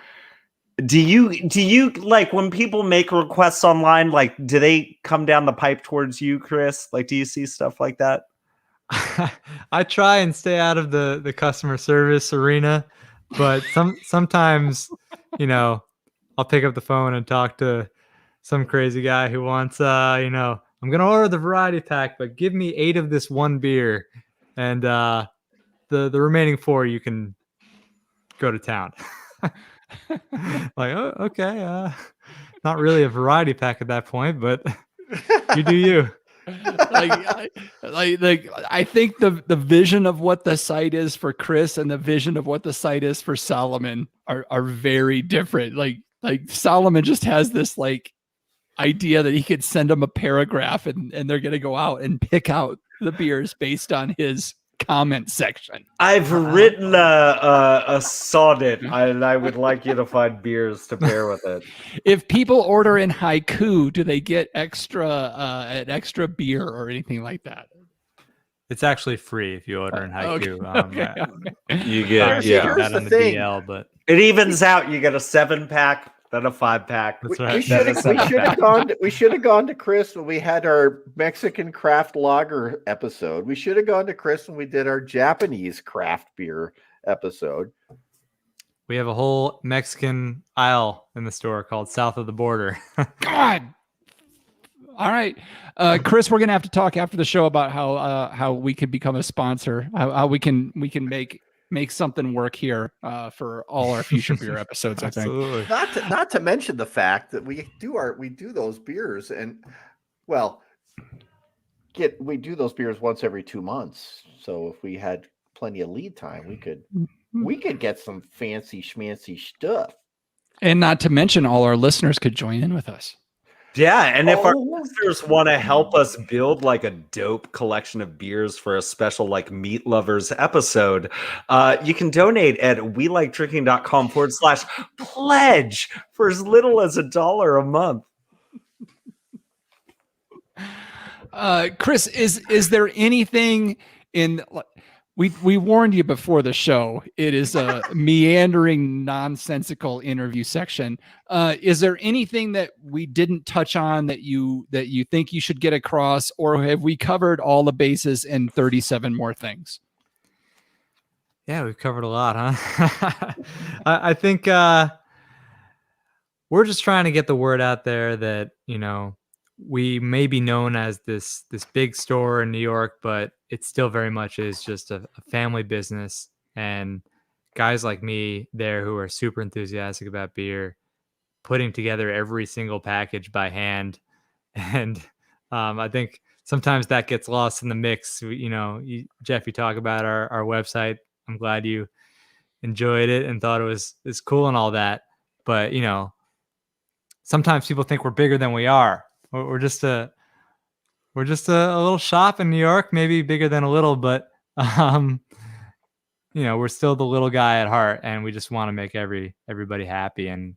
do you like when people make requests online, like, do they come down the pipe towards you, Chris? Like, do you see stuff like that? I try and stay out of the customer service arena, but sometimes, I'll pick up the phone and talk to some crazy guy who wants, I'm going to order the variety pack, but give me 8 of this one beer, and the remaining 4 you can go to town. Like, oh, okay, not really a variety pack at that point, but you do you. I think the vision of what the site is for Chris and the vision of what the site is for Solomon are very different. Like Solomon just has this like idea that he could send them a paragraph and they're going to go out and pick out the beers based on his comment section. I've written a sonnet, and I would like you to find beers to pair with it. If people order in haiku, do they get an extra beer or anything like that? It's actually free if you order in haiku. Okay. You get that on the DL, but it evens out. You get a 7-pack. Then a 5-pack. That's right. We should have gone to Chris when we had our Mexican craft lager episode. We should have gone to Chris when we did our Japanese craft beer episode. We have a whole Mexican aisle in the store called South of the Border. God. All right, Chris, we're gonna have to talk after the show about how we can become a sponsor, how we can make something work here for all our future beer episodes. I think. Not to mention the fact that we do those beers, and we do those beers once every 2 months. So if we had plenty of lead time, we could get some fancy schmancy stuff. And not to mention, all our listeners could join in with us. Yeah, and if our listeners want to help us build like a dope collection of beers for a special like Meat Lovers episode, you can donate at welikedrinking.com/pledge for as little as $1 a month. Chris, is there anything in... We warned you before the show. It is a meandering, nonsensical interview section. Is there anything that we didn't touch on that you think you should get across, or have we covered all the bases and 37 more things? Yeah, we've covered a lot, huh? I think we're just trying to get the word out there that, we may be known as this big store in New York, but it still very much is just a family business, and guys like me there who are super enthusiastic about beer, putting together every single package by hand. And I think sometimes that gets lost in the mix. Jeff, you talk about our website. I'm glad you enjoyed it and thought it was cool and all that. But, sometimes people think we're bigger than we are. We're just a little shop in New York, maybe bigger than a little, but, we're still the little guy at heart, and we just want to make everybody happy and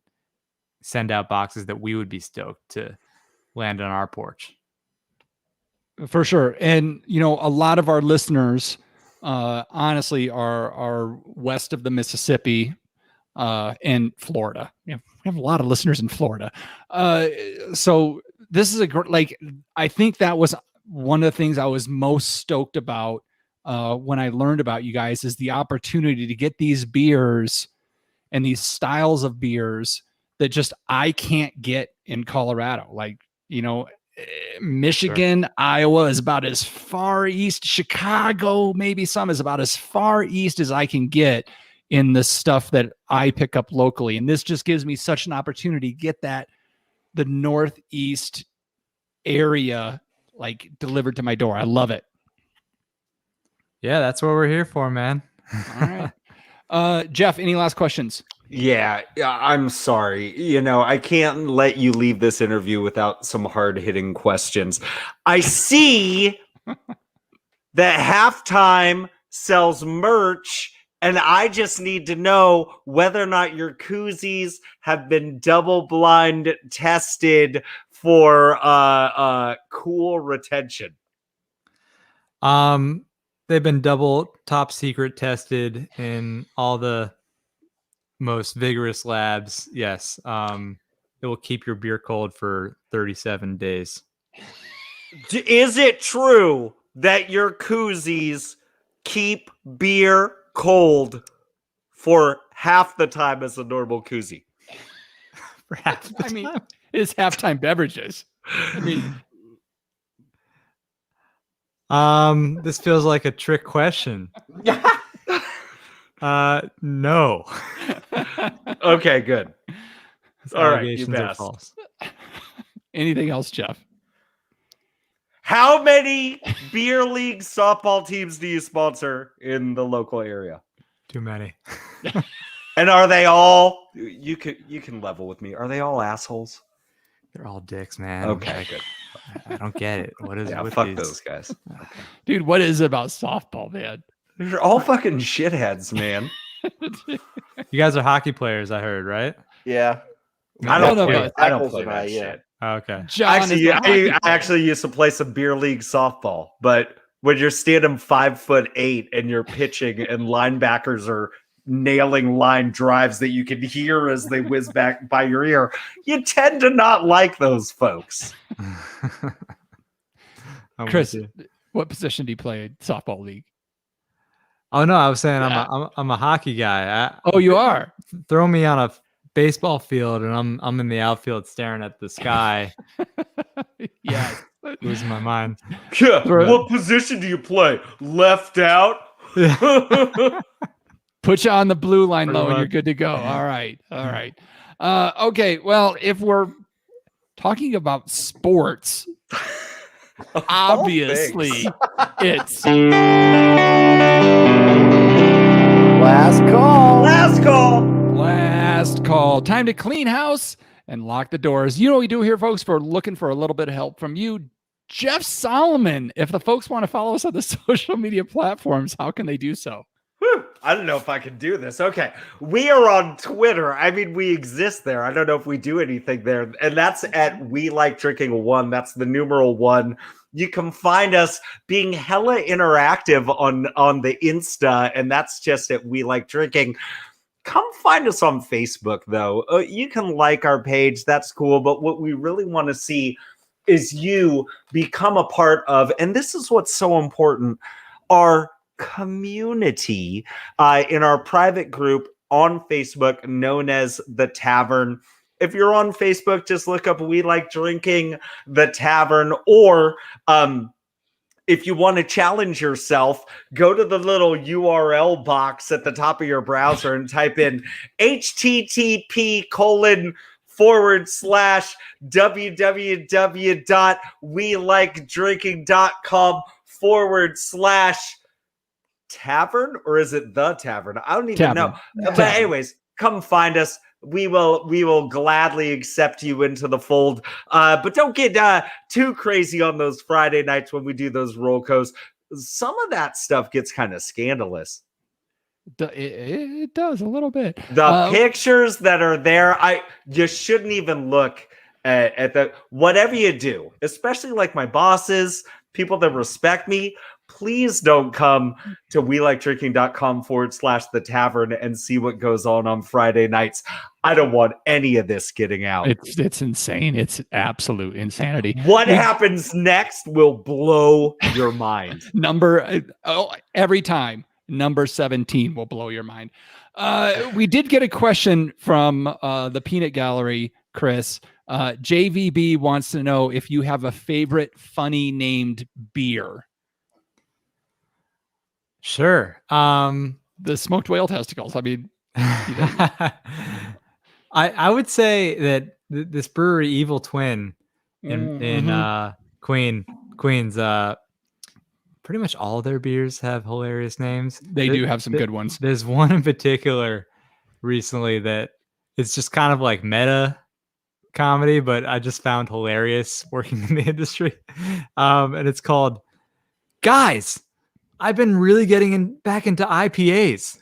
send out boxes that we would be stoked to land on our porch. For sure. And, a lot of our listeners, honestly, are west of the Mississippi and Florida. We have a lot of listeners in Florida. So this is I think that was one of the things I was most stoked about when I learned about you guys, is the opportunity to get these beers and these styles of beers that just I can't get in Colorado. Michigan, sure. Iowa is about as far east. Chicago, maybe some, is about as far east as I can get in the stuff that I pick up locally. And this just gives me such an opportunity to get the Northeast area delivered to my door. I love it. Yeah, that's what we're here for, man. All right. Jeff, any last questions? Yeah, I'm sorry. I can't let you leave this interview without some hard-hitting questions. I see that Halftime sells merch, and I just need to know whether or not your koozies have been double-blind tested for cool retention. They've been double top secret tested in all the most vigorous labs. Yes. It will keep your beer cold for 37 days. Is it true that your koozies keep beer cold for half the time as a normal koozie? For half the time? It's Halftime Beverages. This feels like a trick question. No. Okay, good. All right, you are passed. false. Anything else, Jeff? How many beer league softball teams do you sponsor in the local area? Too many. And are they all? You can level with me. Are they all assholes? They're all dicks, man. Okay, good. I don't get it. What is it with fuck these? those guys. Okay. Dude, what is it about softball, man? They're all fucking shitheads, man. You guys are hockey players, I heard, right? Yeah. I don't play that yeah. shit. Oh, okay. John I actually used to play some beer league softball, but when you're standing 5'8" and you're pitching and linebackers are nailing line drives that you can hear as they whiz back by your ear, you tend to not like those folks. Chris, what position do you play in softball league? Oh no, I was saying I'm a hockey guy. You are? Throw me on a baseball field and I'm in the outfield staring at the sky. Yeah. Losing my mind. Yeah. What position do you play? Left out? Put you on the blue line low and you're good to go. All right. Okay. Well, if we're talking about sports, obviously it's last call. Time to clean house and lock the doors. You know what we do here, folks? We're looking for a little bit of help from you. Jeff Solomon, if the folks want to follow us on the social media platforms, how can they do so? I don't know if I can do this. Okay. We are on Twitter. I mean, we exist there. I don't know if we do anything there. And that's at We Like Drinking 1. That's the numeral 1. You can find us being hella interactive on the Insta, and that's just at We Like Drinking. Come find us on Facebook, though. You can like our page. That's cool. But what we really want to see is you become a part of, and this is what's so important, our community in our private group on Facebook known as The Tavern. If you're on Facebook, just look up We Like Drinking The Tavern, or if you want to challenge yourself, go to the little URL box at the top of your browser and type in http:// www.welikeDrinking.com/tavern, or is it the tavern? I don't even know. But anyways, come find us. We will gladly accept you into the fold. But don't get too crazy on those Friday nights when we do those roll coasts. Some of that stuff gets kind of scandalous. It does a little bit. The pictures that are there, you shouldn't even look at the whatever you do, especially like my bosses, people that respect me. Please don't come to WeLikeDrinking.com/the tavern and see what goes on Friday nights. I don't want any of this getting out. It's insane. It's absolute insanity. What happens next will blow your mind. Every time. Number 17 will blow your mind. We did get a question from the Peanut Gallery, Chris. JVB wants to know if you have a favorite funny named beer. Sure. The smoked whale testicles. I mean, I would say that this brewery, Evil Twin, in Queens, pretty much all their beers have hilarious names. They do have some good ones. There's one in particular recently that it's just kind of like meta comedy, but I just found hilarious working in the industry. And it's called Guys, I've been really getting back into IPAs.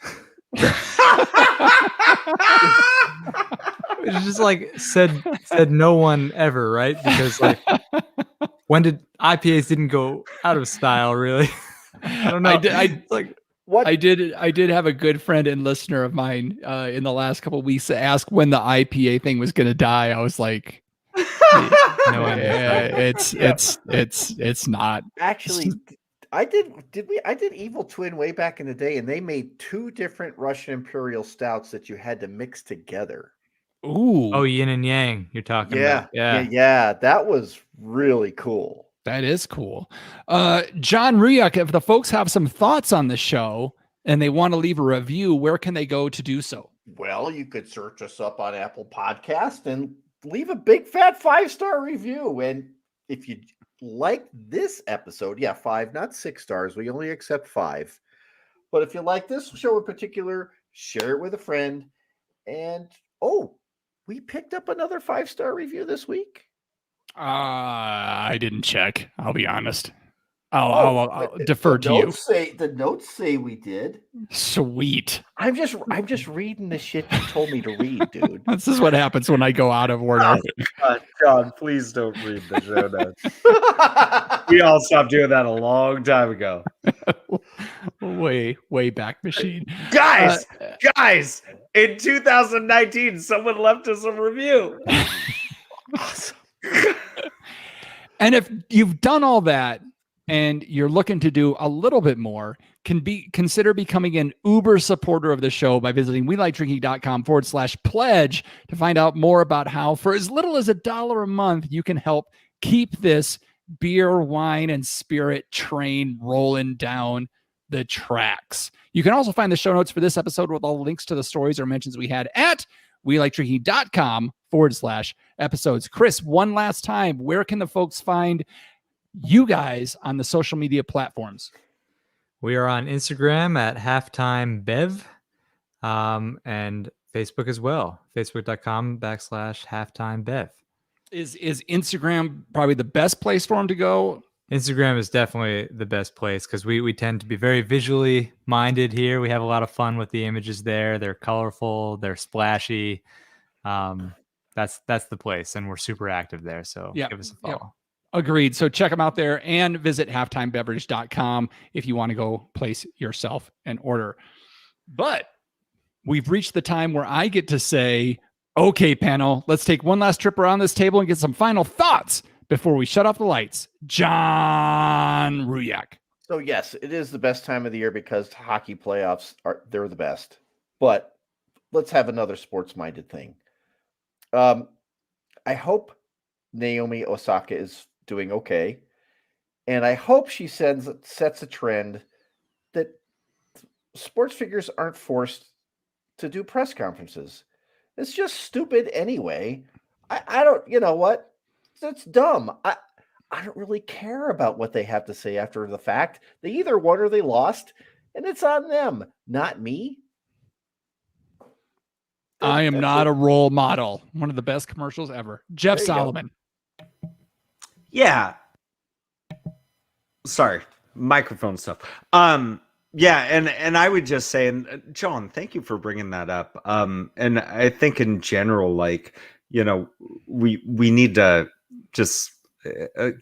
It's just like said no one ever, right? Because like when did IPAs didn't go out of style, really? I don't know. I did have a good friend and listener of mine in the last couple of weeks to ask when the IPA thing was going to die. I was like, no, it's not. Actually, I did Evil Twin way back in the day, and they made 2 different Russian Imperial stouts that you had to mix together. Ooh. Oh, yin and yang you're talking about. Yeah. That was really cool. That is cool. John Ruyak, if the folks have some thoughts on the show and they want to leave a review, where can they go to do so? Well, you could search us up on Apple Podcast and leave a big fat 5-star review. And if you like this episode, 5, not 6 stars. We only accept 5. But if you like this show in particular, share it with a friend. And we picked up another 5-star review this week. I didn't check. I'll be honest. I'll defer to you. The notes say we did. Sweet. I'm just reading the shit you told me to read, dude. This is what happens when I go out of order. John, please don't read the show notes. We all stopped doing that a long time ago. way back machine. Guys, in 2019, someone left us a review. Awesome. And if you've done all that and you're looking to do a little bit more, consider becoming an Uber supporter of the show by visiting WeLikeDrinking.com/pledge to find out more about how, for as little as $1 a month, you can help keep this beer, wine, and spirit train rolling down the tracks. You can also find the show notes for this episode with all the links to the stories or mentions we had at WeLikeDrinking.com/episodes. Chris, one last time, where can the folks find you guys on the social media platforms? We are on Instagram at halftimebev, and Facebook as well. Facebook.com/halftimebev. Is Instagram probably the best place for them to go? Instagram is definitely the best place because we tend to be very visually minded here. We have a lot of fun with the images there. They're colorful, they're splashy. That's the place, and we're super active there. So give us a follow. Yep. Agreed. So check them out there and visit halftimebeverage.com if you want to go place yourself an order. But we've reached the time where I get to say, okay, panel, let's take one last trip around this table and get some final thoughts before we shut off the lights. John Ruyak. So yes, it is the best time of the year because hockey playoffs they're the best. But let's have another sports-minded thing. I hope Naomi Osaka is doing okay. And I hope she sets a trend that sports figures aren't forced to do press conferences. It's just stupid anyway. I don't, you know what? It's dumb. I don't really care about what they have to say after the fact. They either won or they lost, and it's on them, not me. I am That's not it. a role model. One of the best commercials ever. Jeff There you go. Solomon. Yeah. Sorry, microphone stuff. Yeah, and I would just say, and John, thank you for bringing that up. And I think in general, like, you know, we need to just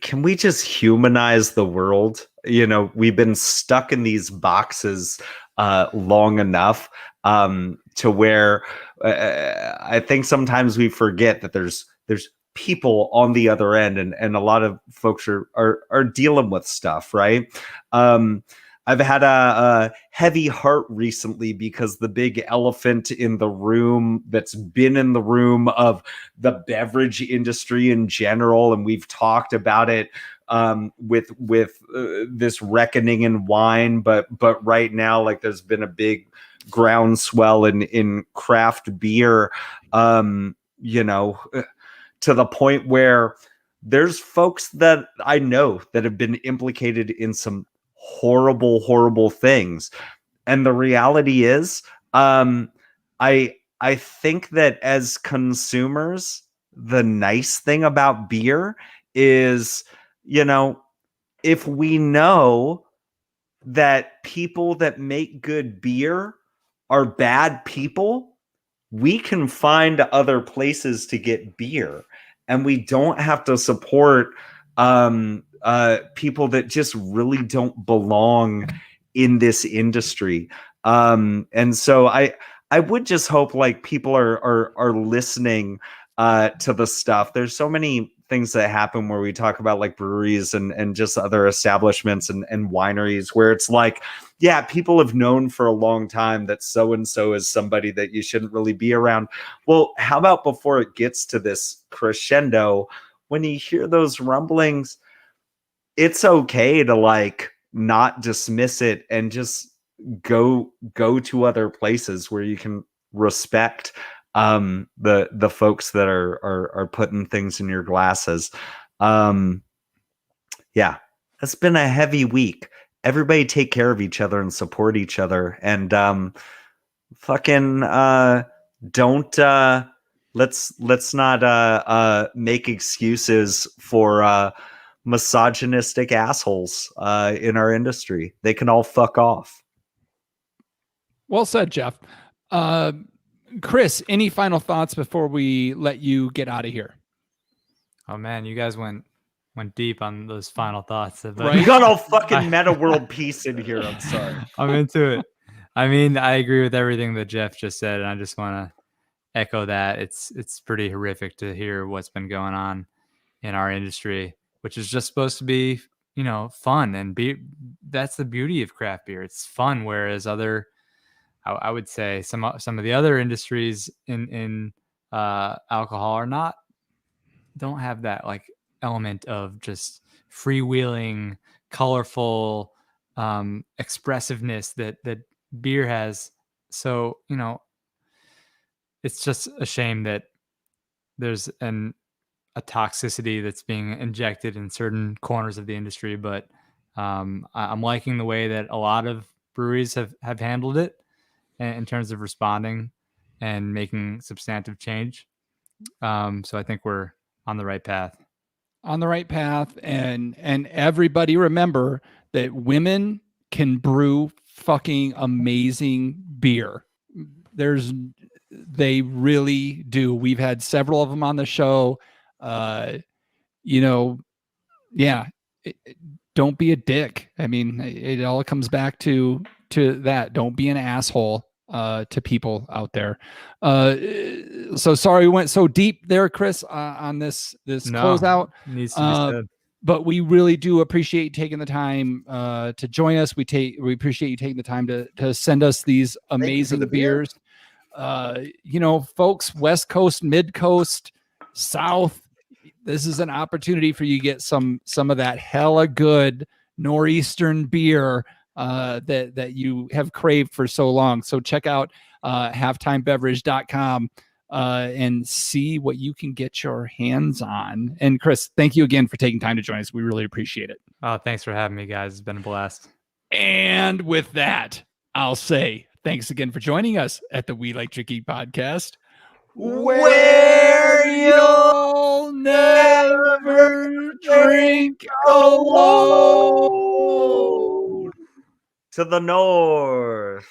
can we just humanize the world? You know, we've been stuck in these boxes long enough to where I think sometimes we forget that there's people on the other end, and a lot of folks are dealing with stuff, right? I've had a heavy heart recently because the big elephant in the room that's been in the room of the beverage industry in general, and we've talked about it with this reckoning in wine, but right now, like, there's been a big groundswell in craft beer, you know, to the point where there's folks that I know that have been implicated in some horrible things. And the reality is, I think that as consumers, the nice thing about beer is, you know, if we know that people that make good beer are bad people, we can find other places to get beer, and we don't have to support people that just really don't belong in this industry. And so I would just hope, like, people are listening to the stuff. There's so many things that happen where we talk about, like, breweries and just other establishments and wineries where it's like, yeah, people have known for a long time that so-and-so is somebody that you shouldn't really be around. Well, how about before it gets to this crescendo, when you hear those rumblings, it's okay to, like, not dismiss it and just go to other places where you can respect the folks that are putting things in your glasses. Yeah, it's been a heavy week. Everybody take care of each other and support each other, and fucking don't let's not make excuses for misogynistic assholes in our industry. They can all fuck off. Well said, Jeff. Chris, any final thoughts before we let you get out of here? Oh man, you guys went deep on those final thoughts. But Right. We got all fucking meta world peace in here. I'm sorry. I'm into it. I mean, I agree with everything that Jeff just said, and I just want to echo that. It's pretty horrific to hear what's been going on in our industry, which is just supposed to be, you know, fun, and that's the beauty of craft beer. It's fun, whereas I would say some of the other industries in alcohol don't have that, like, element of just freewheeling, colorful expressiveness that beer has. So, you know, it's just a shame that there's a toxicity that's being injected in certain corners of the industry. But I'm liking the way that a lot of breweries have handled it in terms of responding and making substantive change. So I think we're on the right path. And everybody remember that women can brew fucking amazing beer. They really do. We've had several of them on the show. You know, yeah, don't be a dick. I mean, it all comes back to that. Don't be an asshole to people out there. So sorry we went so deep there, Chris, on this closeout. Needs to be said. But we really do appreciate taking the time to join us. We appreciate you taking the time to send us these amazing beers. You know, folks, West Coast, Mid Coast, South, this is an opportunity for you to get some of that hella good northeastern beer that you have craved for so long. So check out halftimebeverage.com. and see what you can get your hands on. And Chris, thank you again for taking time to join us. We really appreciate it. Oh, thanks for having me, guys. It's been a blast. And with that, I'll say thanks again for joining us at the We Like Drinking podcast, where you'll never drink alone. To the north,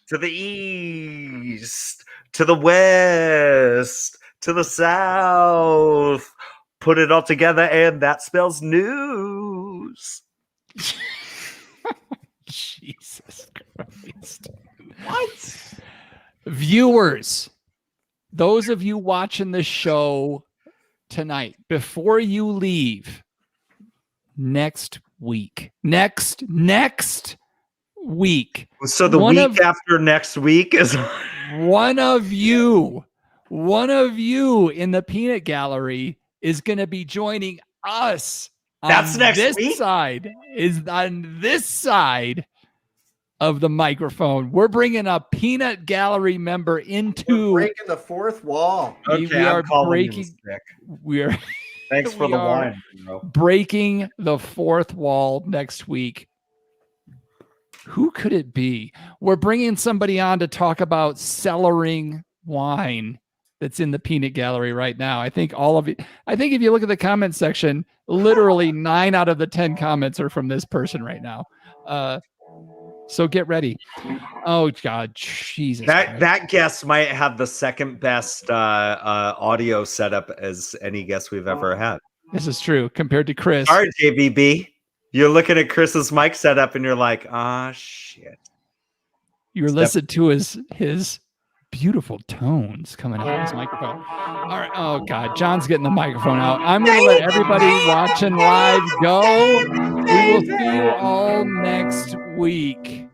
to the east, to the west, to the south. Put it all together, and that spells news. Jesus Christ. What? Viewers, those of you watching the show tonight, before you leave, next week. So the week after next week is one of you in the peanut gallery is going to be joining us. That's next this week? side is on this side of the microphone. We're bringing a peanut gallery member into We're breaking the fourth wall. okay. we are I'm calling breaking. in sick. We are Thanks for we the are wine. Bro. breaking the fourth wall next week. Who could it be? We're bringing somebody on to talk about cellaring wine that's in the peanut gallery right now. I think if you look at the comment section, literally 9 out of the 10 comments are from this person right now. So get ready. Oh God, Jesus. That guest might have the second best audio setup as any guest we've ever had. This is true compared to Chris. All right, JBB. You're looking at Chris's mic setup and you're like, shit. You're listening to his beautiful tones coming out of his microphone. All right. Oh God, John's getting the microphone out. I'm going to let everybody watching live go. We will see you all next week.